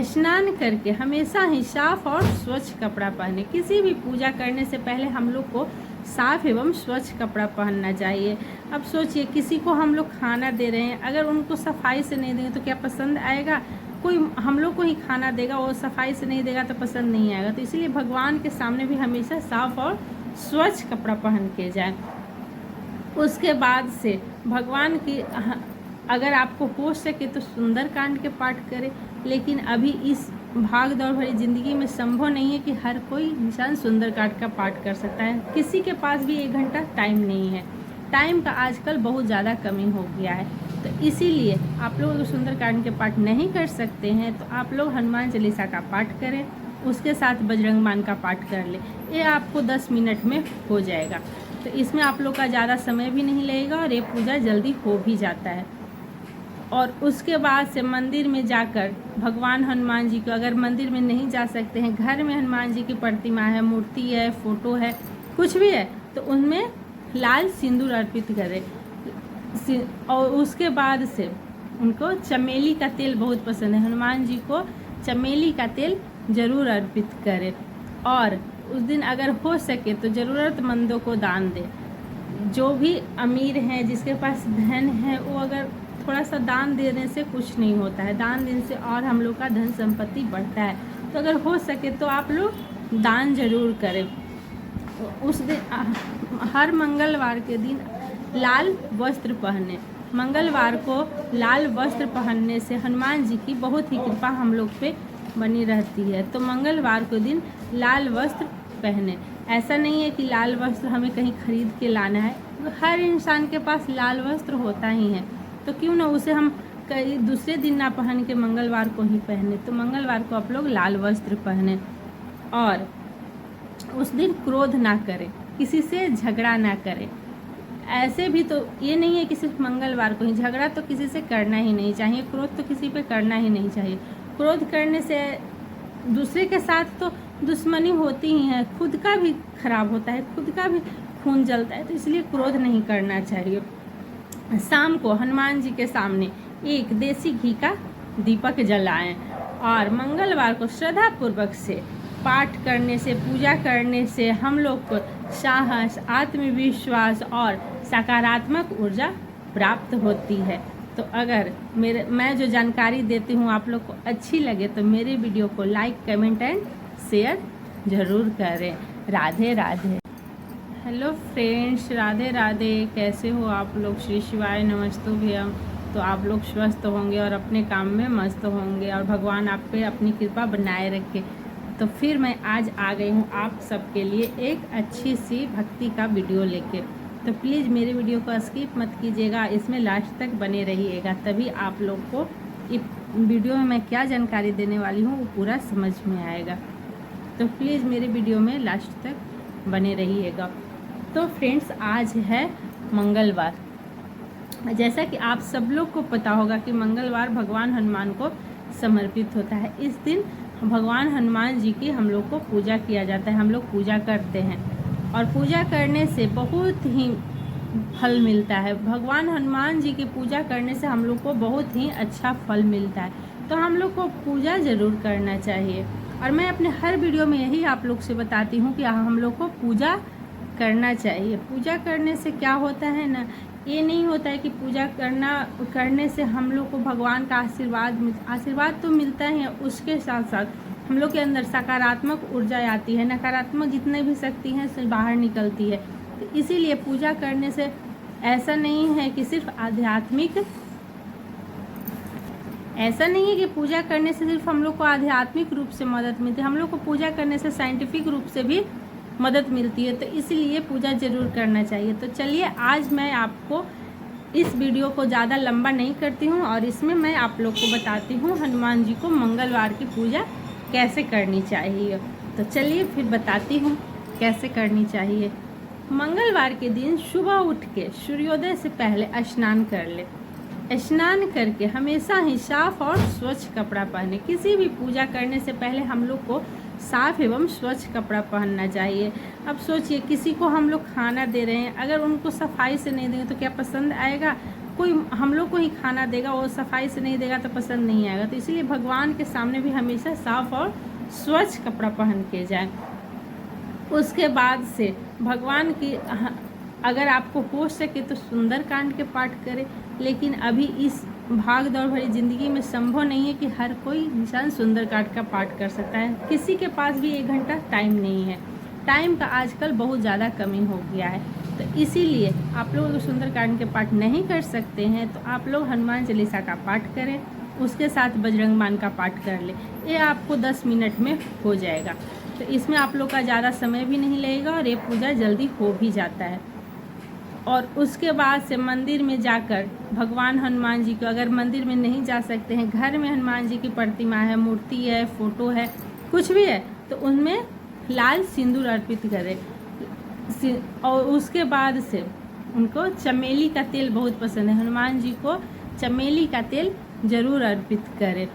स्नान करके हमेशा ही साफ और स्वच्छ कपड़ा पहने। किसी भी पूजा करने से पहले हम लोग को साफ एवं स्वच्छ कपड़ा पहनना चाहिए। अब सोचिए किसी को हम लोग खाना दे रहे हैं, अगर उनको सफाई से नहीं देंगे तो क्या पसंद आएगा? कोई हम लोग को ही खाना देगा, वो सफाई से नहीं देगा तो पसंद नहीं आएगा। तो इसीलिए भगवान के सामने भी हमेशा साफ और स्वच्छ कपड़ा पहन के जाए। उसके बाद से भगवान की अगर आपको हो सके तो सुंदरकांड के पाठ करें, लेकिन अभी इस भाग दौड़ भरी ज़िंदगी में संभव नहीं है कि हर कोई इंसान सुंदरकांड का पाठ कर सकता है। किसी के पास भी 1 घंटा टाइम नहीं है। टाइम का आजकल बहुत ज़्यादा कमी हो गया है। तो इसीलिए आप लोग अगर सुंदरकांड के पाठ नहीं कर सकते हैं तो आप लोग हनुमान चालीसा का पाठ करें, उसके साथ बजरंग बाण का पाठ कर ले। ये आपको 10 मिनट में हो जाएगा। तो इसमें आप लोग का ज़्यादा समय भी नहीं लगेगा और ये पूजा जल्दी हो भी जाता है। और उसके बाद से मंदिर में जाकर भगवान हनुमान जी को, अगर मंदिर में नहीं जा सकते हैं, घर में हनुमान जी की प्रतिमा है, मूर्ति है, फोटो है, कुछ भी है, तो उनमें लाल सिंदूर अर्पित करें। और उसके बाद से उनको चमेली का तेल बहुत पसंद है, हनुमान जी को चमेली का तेल ज़रूर अर्पित करें। और उस दिन अगर हो सके तो ज़रूरतमंदों को दान दें। जो भी अमीर हैं, जिसके पास धन है, वो अगर थोड़ा सा दान देने से कुछ नहीं होता है, दान देने से और हम लोग का धन संपत्ति बढ़ता है। तो अगर हो सके तो आप लोग दान जरूर करें। उस दिन हर मंगलवार के दिन लाल वस्त्र पहने। मंगलवार को लाल वस्त्र पहनने से हनुमान जी की बहुत ही कृपा हम लोग पे बनी रहती है। तो मंगलवार के दिन लाल वस्त्र पहने। ऐसा नहीं है कि लाल वस्त्र हमें कहीं खरीद के लाना है, हर इंसान के पास लाल वस्त्र होता ही है। तो क्यों ना उसे हम कई दूसरे दिन ना पहन के मंगलवार को ही पहने। तो मंगलवार को आप लोग लाल वस्त्र पहने और उस दिन क्रोध ना करें, किसी से झगड़ा ना करें। ऐसे भी तो ये नहीं है कि सिर्फ मंगलवार को ही, झगड़ा तो किसी से करना ही नहीं चाहिए, क्रोध तो किसी पे करना ही नहीं चाहिए। क्रोध करने से दूसरे के साथ तो दुश्मनी होती ही है, खुद का भी खराब होता है, खुद का भी खून जलता है। तो इसलिए क्रोध नहीं करना चाहिए। शाम को हनुमान जी के सामने एक देसी घी का दीपक जलाएं और मंगलवार को श्रद्धापूर्वक से पाठ करने से, पूजा करने से हम लोग को साहस, आत्मविश्वास और सकारात्मक ऊर्जा प्राप्त होती है। तो अगर मैं जो जानकारी देती हूँ आप लोग को अच्छी लगे तो मेरे वीडियो को लाइक, कमेंट एंड शेयर ज़रूर करें। राधे राधे। Hello friends, Radhe Radhe. कैसे हो आप लोग? श्री शिवाय नमस्तुभ्यम। तो आप लोग स्वस्थ होंगे और अपने काम में मस्त होंगे और भगवान आप पे अपनी कृपा बनाए रखे। तो फिर मैं आज आ गई हूँ आप सबके लिए एक अच्छी सी भक्ति का वीडियो लेके। तो प्लीज़ मेरे वीडियो को स्किप मत कीजिएगा, इसमें लास्ट तक बने रहिएगा, तभी आप लोग को इस वीडियो में मैं क्या जानकारी देने वाली हूँ वो पूरा समझ में आएगा। तो प्लीज़ मेरे वीडियो में लास्ट तक बने रहिएगा। तो फ्रेंड्स, आज है मंगलवार। जैसा कि आप सब लोग को पता होगा कि मंगलवार भगवान हनुमान को समर्पित होता है। इस दिन भगवान हनुमान जी की हम लोग को पूजा किया जाता है, हम लोग पूजा करते हैं और पूजा करने से बहुत ही फल मिलता है। भगवान हनुमान जी की पूजा करने से हम लोग को बहुत ही अच्छा फल मिलता है। तो हम लोग को पूजा ज़रूर करना चाहिए और मैं अपने हर वीडियो में यही आप लोग से बताती हूँ कि हम लोग को पूजा करना चाहिए। पूजा करने से क्या होता है ना, ये नहीं होता है कि पूजा करने से हम लोग को भगवान का आशीर्वाद तो मिलता है, उसके साथ साथ हम लोग के अंदर सकारात्मक ऊर्जा आती है, नकारात्मक जितने भी शक्ति हैं से बाहर निकलती है। तो इसीलिए पूजा करने से ऐसा नहीं है कि सिर्फ पूजा करने से सिर्फ हम लोग को आध्यात्मिक रूप से मदद मिलती है, हम लोग को पूजा करने से साइंटिफिक रूप से भी मदद मिलती है, तो इसलिए पूजा ज़रूर करना चाहिए। तो चलिए आज मैं आपको इस वीडियो को ज़्यादा लंबा नहीं करती हूँ और इसमें मैं आप लोग को बताती हूँ हनुमान जी को मंगलवार की पूजा कैसे करनी चाहिए। तो चलिए फिर बताती हूँ कैसे करनी चाहिए। मंगलवार के दिन सुबह उठ के सूर्योदय से पहले स्नान कर ले। स्नान करके हमेशा ही साफ और स्वच्छ कपड़ा पहने। किसी भी पूजा करने से पहले हम लोग को साफ एवं स्वच्छ कपड़ा पहनना चाहिए। अब सोचिए किसी को हम लोग खाना दे रहे हैं, अगर उनको सफाई से नहीं देंगे तो क्या पसंद आएगा? कोई हम लोग को ही खाना देगा, वो सफाई से नहीं देगा तो पसंद नहीं आएगा। तो इसलिए भगवान के सामने भी हमेशा साफ और स्वच्छ कपड़ा पहन के जाएं। उसके बाद से भगवान की अगर आपको हो सके तो सुंदरकांड के पाठ करें, लेकिन अभी इस भाग दौड़ भरी ज़िंदगी में संभव नहीं है कि हर कोई इंसान सुंदरकांड का पाठ कर सकता है। किसी के पास भी 1 घंटा टाइम नहीं है। टाइम का आजकल बहुत ज़्यादा कमी हो गया है, तो इसीलिए आप लोग अगर सुंदरकांड के पाठ नहीं कर सकते हैं तो आप लोग हनुमान चालीसा का पाठ करें, उसके साथ बजरंग बाण का पाठ कर लें। ये आपको 10 मिनट में हो जाएगा। तो इसमें आप लोग का ज़्यादा समय भी नहीं लगेगा और ये पूजा जल्दी हो भी जाता है। और उसके बाद से मंदिर में जाकर भगवान हनुमान जी को, अगर मंदिर में नहीं जा सकते हैं, घर में हनुमान जी की प्रतिमा है, मूर्ति है, फोटो है, कुछ भी है, तो उनमें लाल सिंदूर अर्पित करें। और उसके बाद से उनको चमेली का तेल बहुत पसंद है, हनुमान जी को चमेली का तेल ज़रूर अर्पित करें।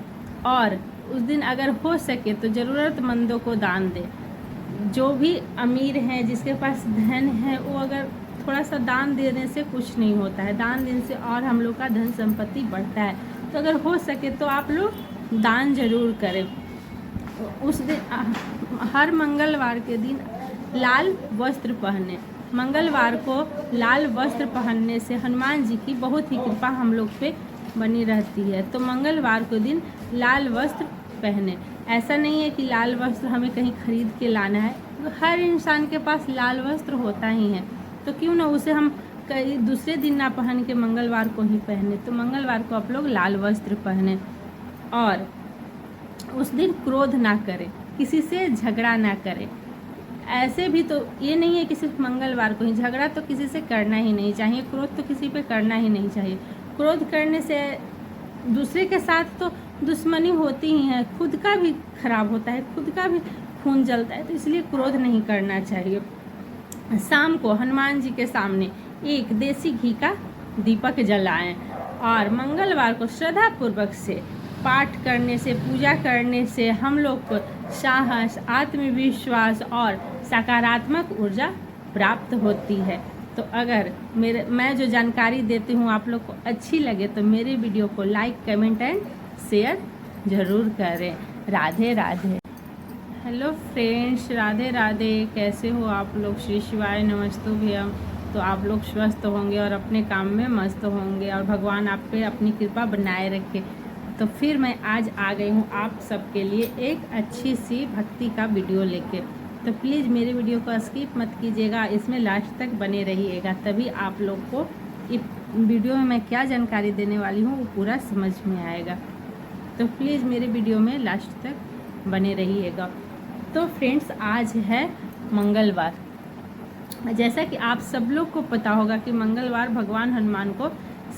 और उस दिन अगर हो सके तो ज़रूरतमंदों को दान दें। जो भी अमीर हैं, जिसके पास धन है, वो अगर थोड़ा सा दान देने से कुछ नहीं होता है, दान देने से और हम लोग का धन संपत्ति बढ़ता है। तो अगर हो सके तो आप लोग दान जरूर करें। उस दिन हर मंगलवार के दिन लाल वस्त्र पहने। मंगलवार को लाल वस्त्र पहनने से हनुमान जी की बहुत ही कृपा हम लोग पे बनी रहती है। तो मंगलवार के दिन लाल वस्त्र पहने। ऐसा नहीं है कि लाल वस्त्र हमें कहीं खरीद के लाना है, हर इंसान के पास लाल वस्त्र होता ही है, तो क्यों ना उसे हम कई दूसरे दिन ना पहन के मंगलवार को ही पहने। तो मंगलवार को आप लोग लाल वस्त्र पहने और उस दिन क्रोध ना करें, किसी से झगड़ा ना करें। ऐसे भी तो ये नहीं है कि सिर्फ मंगलवार को ही, झगड़ा तो किसी से करना ही नहीं चाहिए, क्रोध तो किसी पे करना ही नहीं चाहिए। क्रोध करने से दूसरे के साथ तो दुश्मनी होती ही है, खुद का भी खराब होता है, खुद का भी खून जलता है। तो इसलिए क्रोध नहीं करना चाहिए। शाम को हनुमान जी के सामने एक देसी घी का दीपक जलाएं और मंगलवार को श्रद्धापूर्वक से पाठ करने से, पूजा करने से हम लोग को साहस, आत्मविश्वास और सकारात्मक ऊर्जा प्राप्त होती है। तो अगर मैं जो जानकारी देती हूँ आप लोग को अच्छी लगे तो मेरे वीडियो को लाइक, कमेंट एंड शेयर ज़रूर करें। राधे राधे। Hello friends, Radhe Radhe. कैसे हो आप लोग? श्री शिवाय नमस्तुभ्यम। तो आप लोग स्वस्थ होंगे और अपने काम में मस्त होंगे और भगवान आप पे अपनी कृपा बनाए रखे। तो फिर मैं आज आ गई हूँ आप सबके लिए एक अच्छी सी भक्ति का वीडियो लेके। तो प्लीज़ मेरे वीडियो को स्किप मत कीजिएगा, इसमें लास्ट तक बने रहिएगा, तभी आप लोग को इस वीडियो में मैं क्या जानकारी देने वाली हूँ वो पूरा समझ में आएगा। तो प्लीज़ मेरे वीडियो में लास्ट तक बने रहिएगा। तो फ्रेंड्स, आज है मंगलवार। जैसा कि आप सब लोग को पता होगा कि मंगलवार भगवान हनुमान को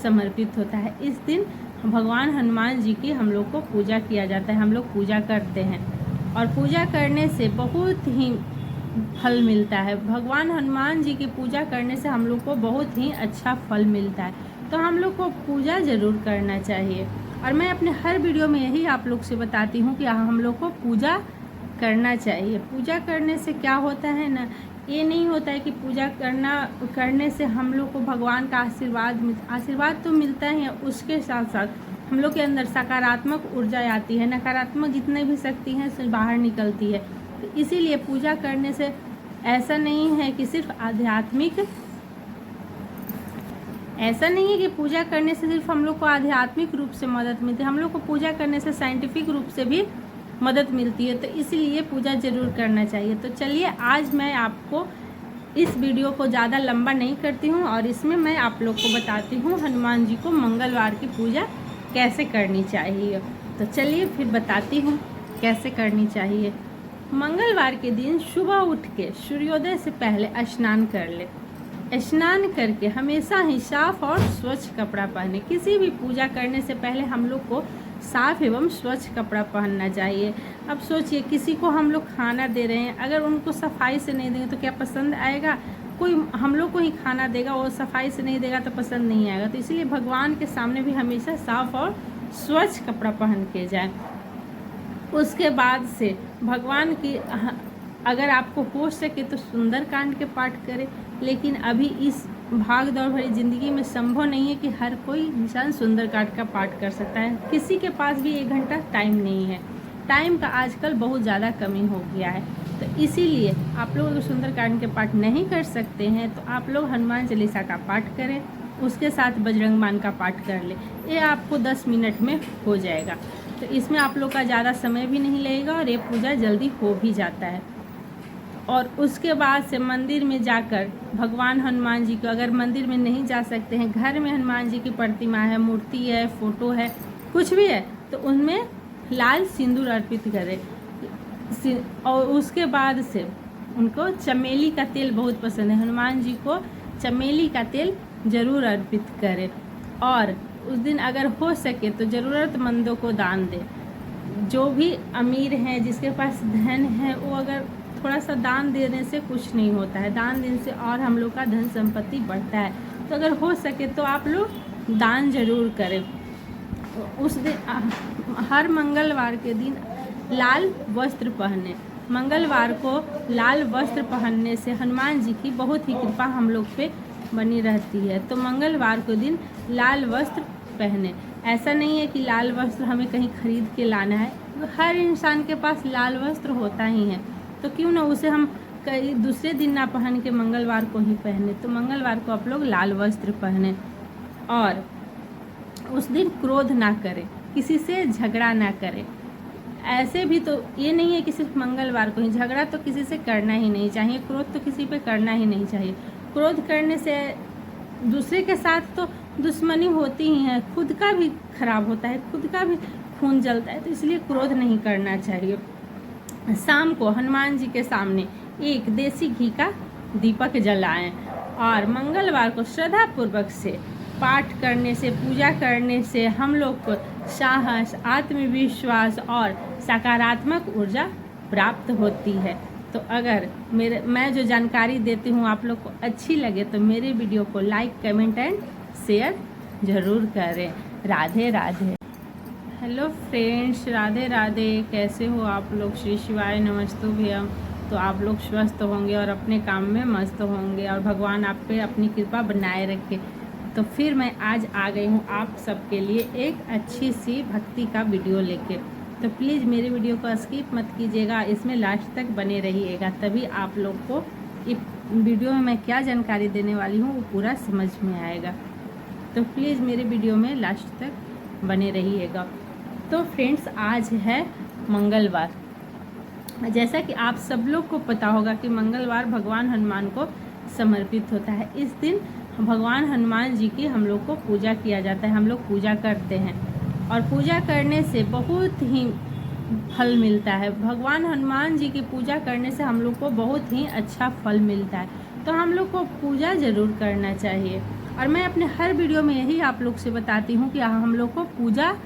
समर्पित होता है। इस दिन भगवान हनुमान जी की हम लोग को पूजा किया जाता है, हम लोग पूजा करते हैं और पूजा करने से बहुत ही फल मिलता है। भगवान हनुमान जी की पूजा करने से हम लोग को बहुत ही अच्छा फल मिलता है। तो हम लोग को पूजा ज़रूर करना चाहिए और मैं अपने हर वीडियो में यही आप लोग से बताती हूँ कि हम लोग को पूजा करना चाहिए। पूजा करने से क्या होता है ना, ये नहीं होता है कि पूजा करने से हम लोग को भगवान का आशीर्वाद तो मिलता ही है, उसके साथ साथ हम लोग के अंदर सकारात्मक ऊर्जा आती है, नकारात्मक जितने भी शक्ति हैं सब बाहर निकलती है। तो इसीलिए पूजा करने से ऐसा नहीं है कि सिर्फ आध्यात्मिक, ऐसा नहीं है कि पूजा करने से सिर्फ हम लोग को आध्यात्मिक रूप से मदद मिलती है, हम लोग को पूजा करने से साइंटिफिक रूप से भी मदद मिलती है। तो इसलिए पूजा ज़रूर करना चाहिए। तो चलिए आज मैं आपको इस वीडियो को ज़्यादा लंबा नहीं करती हूँ और इसमें मैं आप लोग को बताती हूँ हनुमान जी को मंगलवार की पूजा कैसे करनी चाहिए। तो चलिए फिर बताती हूँ कैसे करनी चाहिए। मंगलवार के दिन सुबह उठ के सूर्योदय से पहले स्नान कर ले। स्नान करके हमेशा ही साफ और स्वच्छ कपड़ा पहने। किसी भी पूजा करने से पहले हम लोग को साफ एवं स्वच्छ कपड़ा पहनना चाहिए। अब सोचिए, किसी को हम लोग खाना दे रहे हैं, अगर उनको सफाई से नहीं देंगे तो क्या पसंद आएगा? कोई हम लोग को ही खाना देगा, वो सफाई से नहीं देगा तो पसंद नहीं आएगा। तो इसलिए भगवान के सामने भी हमेशा साफ और स्वच्छ कपड़ा पहन के जाएं। उसके बाद से भगवान की अगर आपको हो सके तो सुंदरकांड के पाठ करें, लेकिन अभी इस भाग दौड़ भरी ज़िंदगी में संभव नहीं है कि हर कोई इंसान सुंदरकांड का पाठ कर सकता है। किसी के पास भी 1 घंटा टाइम नहीं है। टाइम का आजकल बहुत ज़्यादा कमी हो गया है। तो इसीलिए आप लोग अगर सुंदरकांड के पाठ नहीं कर सकते हैं तो आप लोग हनुमान चालीसा का पाठ करें, उसके साथ बजरंग बाण का पाठ कर ले। ये आपको 10 मिनट में हो जाएगा। तो इसमें आप लोग का ज़्यादा समय भी नहीं लगेगा और ये पूजा जल्दी हो भी जाता है। और उसके बाद से मंदिर में जाकर भगवान हनुमान जी को, अगर मंदिर में नहीं जा सकते हैं, घर में हनुमान जी की प्रतिमा है, मूर्ति है, फोटो है, कुछ भी है, तो उनमें लाल सिंदूर अर्पित करें। और उसके बाद से उनको चमेली का तेल बहुत पसंद है, हनुमान जी को चमेली का तेल ज़रूर अर्पित करें। और उस दिन अगर हो सके तो ज़रूरतमंदों को दान दें। जो भी अमीर हैं, जिसके पास धन है, वो अगर थोड़ा सा दान देने से कुछ नहीं होता है, दान देने से और हम लोग का धन संपत्ति बढ़ता है। तो अगर हो सके तो आप लोग दान जरूर करें। उस दिन हर मंगलवार के दिन लाल वस्त्र पहने। मंगलवार को लाल वस्त्र पहनने से हनुमान जी की बहुत ही कृपा हम लोग पे बनी रहती है। तो मंगलवार को दिन लाल वस्त्र पहने। ऐसा नहीं है कि लाल वस्त्र हमें कहीं खरीद के लाना है, हर इंसान के पास लाल वस्त्र होता ही है, तो क्यों ना उसे हम कई दूसरे दिन ना पहन के मंगलवार को ही पहने। तो मंगलवार को आप लोग लाल वस्त्र पहने और उस दिन क्रोध ना करें, किसी से झगड़ा ना करें। ऐसे भी तो ये नहीं है कि सिर्फ मंगलवार को ही, झगड़ा तो किसी से करना ही नहीं चाहिए, क्रोध तो किसी पे करना ही नहीं चाहिए। क्रोध करने से दूसरे के साथ तो दुश्मनी होती ही है, खुद का भी खराब होता है, खुद का भी खून जलता है। तो इसलिए क्रोध नहीं करना चाहिए। शाम को हनुमान जी के सामने एक देसी घी का दीपक जलाएं और मंगलवार को श्रद्धापूर्वक से पाठ करने से, पूजा करने से हम लोग को साहस, आत्मविश्वास और सकारात्मक ऊर्जा प्राप्त होती है। तो अगर मैं जो जानकारी देती हूँ आप लोग को अच्छी लगे तो मेरे वीडियो को लाइक, कमेंट एंड शेयर ज़रूर करें। राधे राधे। Hello friends, Radhe Radhe. कैसे हो आप लोग? श्री शिवाय नमस्तुभ्यम। तो आप लोग स्वस्थ होंगे और अपने काम में मस्त होंगे और भगवान आप पे अपनी कृपा बनाए रखे। तो फिर मैं आज आ गई हूँ आप सबके लिए एक अच्छी सी भक्ति का वीडियो लेके। तो प्लीज़ मेरे वीडियो को स्किप मत कीजिएगा, इसमें लास्ट तक बने रहिएगा, तभी आप लोग को इस वीडियो में मैं क्या जानकारी देने वाली हूँ वो पूरा समझ में आएगा। तो प्लीज़ मेरे वीडियो में लास्ट तक बने रहिएगा। तो फ्रेंड्स, आज है मंगलवार। जैसा कि आप सब लोग को पता होगा कि मंगलवार भगवान हनुमान को समर्पित होता है। इस दिन भगवान हनुमान जी की हम लोग को पूजा किया जाता है, हम लोग पूजा करते हैं और पूजा करने से बहुत ही फल मिलता है। भगवान हनुमान जी की पूजा करने से हम लोग को बहुत ही अच्छा फल मिलता है। तो हम लोग को पूजा ज़रूर करना चाहिए और मैं अपने हर वीडियो में यही आप लोग से बताती हूँ कि हम लोग को पूजा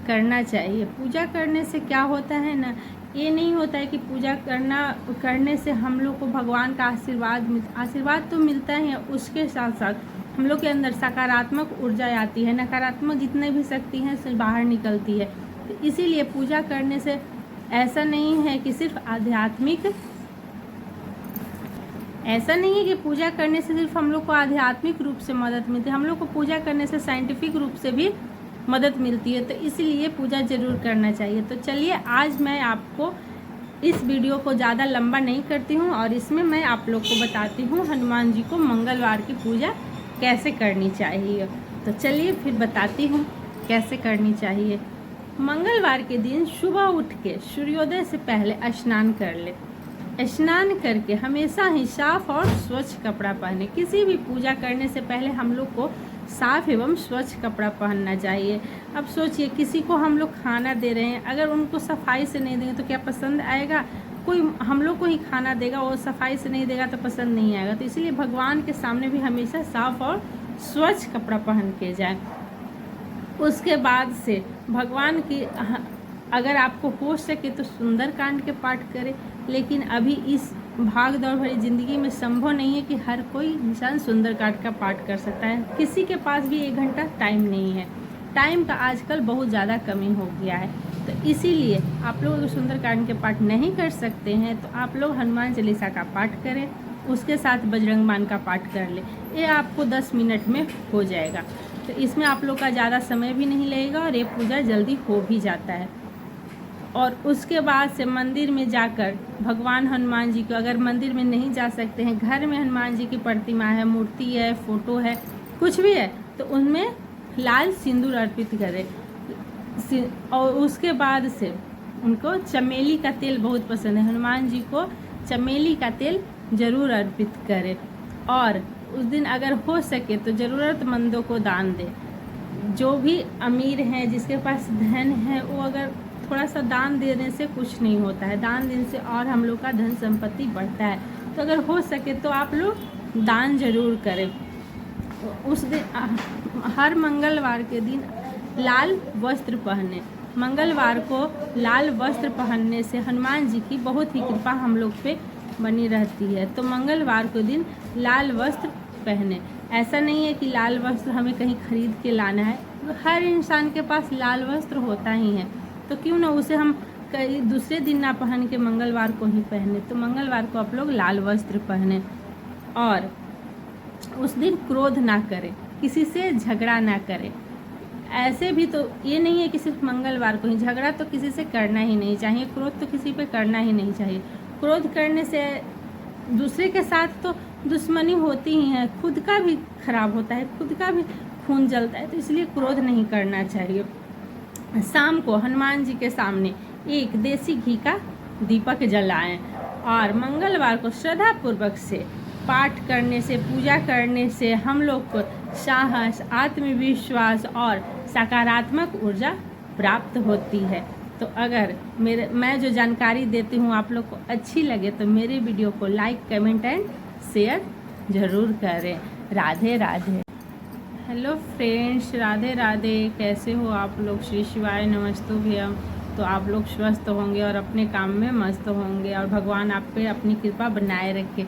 करना चाहिए। पूजा करने से क्या होता है ना, ये नहीं होता है कि पूजा करने से हम लोग को भगवान का आशीर्वाद तो मिलता है, उसके साथ साथ हम लोग के अंदर सकारात्मक ऊर्जा आती है, नकारात्मक जितने भी शक्ति हैं सब बाहर निकलती है। तो इसीलिए पूजा करने से ऐसा नहीं है कि सिर्फ पूजा करने से सिर्फ हम लोग को आध्यात्मिक रूप से मदद मिलती है, हम लोग को पूजा करने से साइंटिफिक रूप से भी मदद मिलती है। तो इसलिए पूजा ज़रूर करना चाहिए। तो चलिए आज मैं आपको इस वीडियो को ज़्यादा लंबा नहीं करती हूँ और इसमें मैं आप लोग को बताती हूँ हनुमान जी को मंगलवार की पूजा कैसे करनी चाहिए। तो चलिए फिर बताती हूँ कैसे करनी चाहिए। मंगलवार के दिन सुबह उठ के सूर्योदय से पहले स्नान कर ले। स्नान करके हमेशा ही साफ और स्वच्छ कपड़ा पहने। किसी भी पूजा करने से पहले हम लोग को साफ एवं स्वच्छ कपड़ा पहनना चाहिए। अब सोचिए, किसी को हम लोग खाना दे रहे हैं, अगर उनको सफाई से नहीं देंगे तो क्या पसंद आएगा? कोई हम लोग को ही खाना देगा, वो सफाई से नहीं देगा तो पसंद नहीं आएगा। तो इसलिए भगवान के सामने भी हमेशा साफ और स्वच्छ कपड़ा पहन के जाए। उसके बाद से भगवान की अगर आपको हो सके तो सुंदरकांड के पाठ करें, लेकिन अभी इस भाग दौड़ भरी ज़िंदगी में संभव नहीं है कि हर कोई इंसान सुंदरकांड का पाठ कर सकता है। किसी के पास भी 1 घंटा टाइम नहीं है। टाइम का आजकल बहुत ज़्यादा कमी हो गया है। तो इसीलिए आप लोग अगर सुंदरकांड के पाठ नहीं कर सकते हैं तो आप लोग हनुमान चालीसा का पाठ करें, उसके साथ बजरंग बाण का पाठ कर लें। ये आपको 10 मिनट में हो जाएगा। तो इसमें आप लोग का ज़्यादा समय भी नहीं लगेगा और ये पूजा जल्दी हो भी जाता है। और उसके बाद से मंदिर में जाकर भगवान हनुमान जी को, अगर मंदिर में नहीं जा सकते हैं, घर में हनुमान जी की प्रतिमा है, मूर्ति है, फोटो है, कुछ भी है, तो उनमें लाल सिंदूर अर्पित करें। और उसके बाद से उनको चमेली का तेल बहुत पसंद है, हनुमान जी को चमेली का तेल ज़रूर अर्पित करें। और उस दिन अगर हो सके तो ज़रूरतमंदों को दान दें। जो भी अमीर हैं, जिसके पास धन है, वो अगर थोड़ा सा दान देने से कुछ नहीं होता है, दान देने से और हम लोग का धन संपत्ति बढ़ता है। तो अगर हो सके तो आप लोग दान जरूर करें। उस दिन हर मंगलवार के दिन लाल वस्त्र पहने। मंगलवार को लाल वस्त्र पहनने से हनुमान जी की बहुत ही कृपा हम लोग पे बनी रहती है। तो मंगलवार के दिन लाल वस्त्र पहने। ऐसा नहीं है कि लाल वस्त्र हमें कहीं खरीद के लाना है, हर इंसान के पास लाल वस्त्र होता ही है, तो क्यों ना उसे हम कई दूसरे दिन ना पहन के मंगलवार को ही पहने। तो मंगलवार को आप लोग लाल वस्त्र पहने। और उस दिन क्रोध ना करें, किसी से झगड़ा ना करें। ऐसे भी तो ये नहीं है कि सिर्फ मंगलवार को ही, झगड़ा तो किसी से करना ही नहीं चाहिए, क्रोध तो किसी पे करना ही नहीं चाहिए। क्रोध करने से दूसरे के साथ तो दुश्मनी होती ही है, खुद का भी खराब होता है, खुद का भी खून जलता है। तो इसलिए क्रोध नहीं करना चाहिए। शाम को हनुमान जी के सामने एक देसी घी का दीपक जलाएं। और मंगलवार को श्रद्धा पूर्वक से पाठ करने से, पूजा करने से हम लोग को साहस, आत्मविश्वास और सकारात्मक ऊर्जा प्राप्त होती है। तो अगर मैं जो जानकारी देती हूँ आप लोग को अच्छी लगे तो मेरे वीडियो को लाइक, कमेंट एंड शेयर ज़रूर करें। राधे राधे। Hello friends, Radhe Radhe. कैसे हो आप लोग? श्री शिवाय नमस्तुभ्यम। तो आप लोग स्वस्थ होंगे और अपने काम में मस्त होंगे और भगवान आप पे अपनी कृपा बनाए रखे।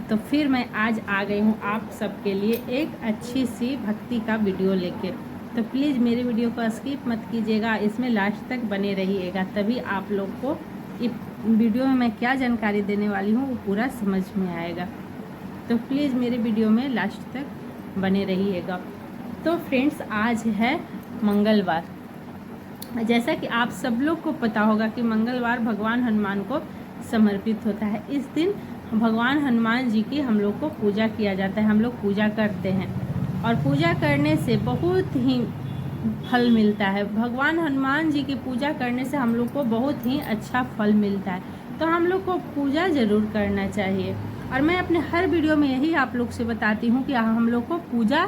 तो फिर मैं आज आ गई हूँ आप सबके लिए एक अच्छी सी भक्ति का वीडियो लेके। तो प्लीज़ मेरे वीडियो को स्किप मत कीजिएगा, इसमें लास्ट तक बने रहिएगा, तभी आप लोग को इस वीडियो में मैं क्या जानकारी देने वाली हूँ वो पूरा समझ में आएगा। तो प्लीज़ मेरे वीडियो में लास्ट तक बने रहिएगा। तो फ्रेंड्स, आज है मंगलवार। जैसा कि आप सब लोग को पता होगा कि मंगलवार भगवान हनुमान को समर्पित होता है। इस दिन भगवान हनुमान जी की हम लोग को पूजा किया जाता है, हम लोग पूजा करते हैं और पूजा करने से बहुत ही फल मिलता है। भगवान हनुमान जी की पूजा करने से हम लोग को बहुत ही अच्छा फल मिलता है। तो हम लोग को पूजा ज़रूर करना चाहिए। और मैं अपने हर वीडियो में यही आप लोग से बताती हूँ कि हम लोग को पूजा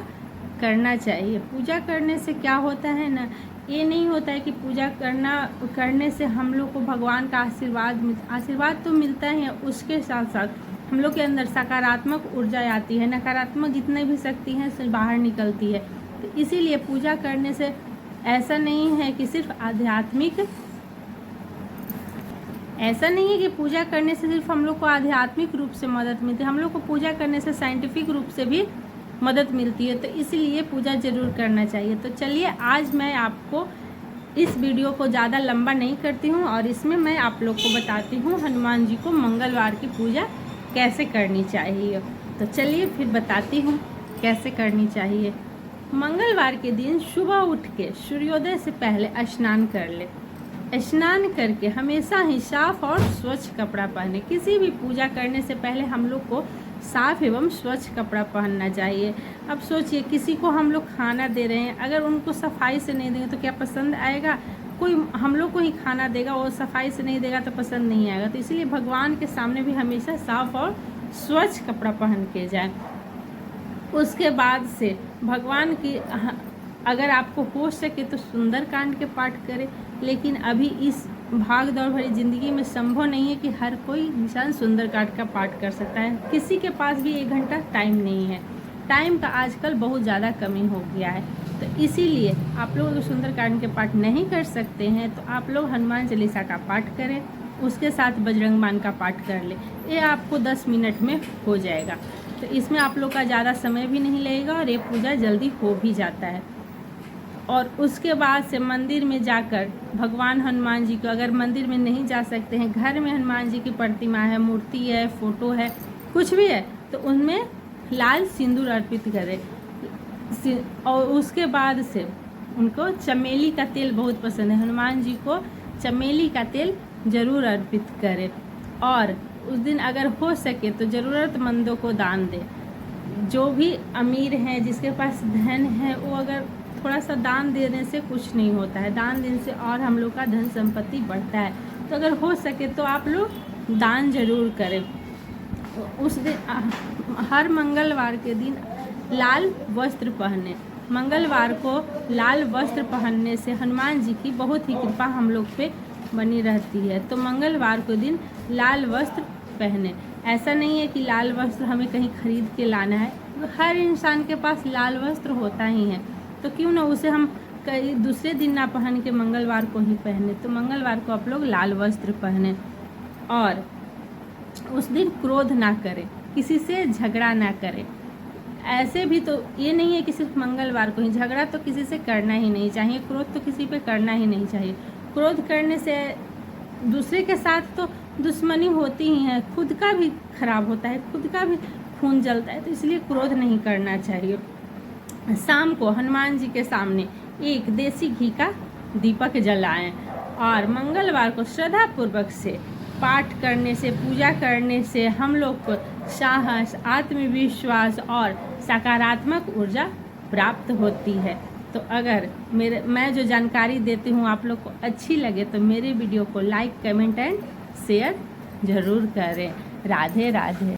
करना चाहिए। पूजा करने से क्या होता है ना, ये नहीं होता है कि पूजा करने से हम लोग को भगवान का आशीर्वाद तो मिलता है, उसके साथ साथ हम लोग के अंदर सकारात्मक ऊर्जा आती है, नकारात्मक जितने भी शक्ति हैं सब बाहर निकलती है। तो इसीलिए पूजा करने से ऐसा नहीं है कि सिर्फ आध्यात्मिक, ऐसा नहीं है कि पूजा करने से सिर्फ हम लोग को आध्यात्मिक रूप से मदद मिलती है, हम लोग को पूजा करने से साइंटिफिक रूप से भी मदद मिलती है। तो इसलिए पूजा ज़रूर करना चाहिए। तो चलिए आज मैं आपको इस वीडियो को ज़्यादा लंबा नहीं करती हूँ और इसमें मैं आप लोग को बताती हूँ हनुमान जी को मंगलवार की पूजा कैसे करनी चाहिए। तो चलिए फिर बताती हूँ कैसे करनी चाहिए। मंगलवार के दिन सुबह उठ के सूर्योदय से पहले स्नान कर ले। स्नान करके हमेशा ही साफ और स्वच्छ कपड़ा पहने। किसी भी पूजा करने से पहले हम लोग को साफ एवं स्वच्छ कपड़ा पहनना चाहिए। अब सोचिए, किसी को हम लोग खाना दे रहे हैं, अगर उनको सफाई से नहीं देंगे तो क्या पसंद आएगा? कोई हम लोग को ही खाना देगा, वो सफाई से नहीं देगा तो पसंद नहीं आएगा। तो इसलिए भगवान के सामने भी हमेशा साफ और स्वच्छ कपड़ा पहन के जाए। उसके बाद से भगवान की अगर आपको हो सके तो सुंदरकांड के पाठ करें, लेकिन अभी इस भाग दौड़ भरी ज़िंदगी में संभव नहीं है कि हर कोई इंसान सुंदरकांड का पाठ कर सकता है। किसी के पास भी 1 घंटा टाइम नहीं है। टाइम का आजकल बहुत ज़्यादा कमी हो गया है, तो इसीलिए आप लोग सुंदरकांड के पाठ नहीं कर सकते हैं तो आप लोग हनुमान चालीसा का पाठ करें, उसके साथ बजरंग बाण का पाठ कर ले। ये आपको 10 मिनट में हो जाएगा। तो इसमें आप लोग का ज़्यादा समय भी नहीं लगेगा और ये पूजा जल्दी हो भी जाता है। और उसके बाद से मंदिर में जाकर भगवान हनुमान जी को, अगर मंदिर में नहीं जा सकते हैं, घर में हनुमान जी की प्रतिमा है, मूर्ति है, फोटो है, कुछ भी है, तो उनमें लाल सिंदूर अर्पित करें। और उसके बाद से उनको चमेली का तेल बहुत पसंद है, हनुमान जी को चमेली का तेल ज़रूर अर्पित करें। और उस दिन अगर हो सके तो ज़रूरतमंदों को दान दें। जो भी अमीर हैं, जिसके पास धन है, वो अगर थोड़ा सा दान देने से कुछ नहीं होता है, दान देने से और हम लोग का धन संपत्ति बढ़ता है। तो अगर हो सके तो आप लोग दान जरूर करें। उस दिन हर मंगलवार के दिन लाल वस्त्र पहने। मंगलवार को लाल वस्त्र पहनने से हनुमान जी की बहुत ही कृपा हम लोग पे बनी रहती है। तो मंगलवार को दिन लाल वस्त्र पहने। ऐसा नहीं है कि लाल वस्त्र हमें कहीं खरीद के लाना है, हर इंसान के पास लाल वस्त्र होता ही है, तो क्यों ना उसे हम कई दूसरे दिन ना पहन के मंगलवार को ही पहने। तो मंगलवार को आप लोग लाल वस्त्र पहने और उस दिन क्रोध ना करें, किसी से झगड़ा ना करें। ऐसे भी तो ये नहीं है कि सिर्फ मंगलवार को ही, झगड़ा तो किसी से करना ही नहीं चाहिए, क्रोध तो किसी पे करना ही नहीं चाहिए। क्रोध करने से दूसरे के साथ तो दुश्मनी होती ही है, खुद का भी खराब होता है, खुद का भी खून जलता है, तो इसलिए क्रोध नहीं करना चाहिए। शाम को हनुमान जी के सामने एक देसी घी का दीपक जलाएं और मंगलवार को श्रद्धापूर्वक से पाठ करने से, पूजा करने से हम लोग को साहस, आत्मविश्वास और सकारात्मक ऊर्जा प्राप्त होती है। तो अगर मैं जो जानकारी देती हूँ आप लोग को अच्छी लगे तो मेरे वीडियो को लाइक, कमेंट एंड शेयर ज़रूर करें। राधे राधे।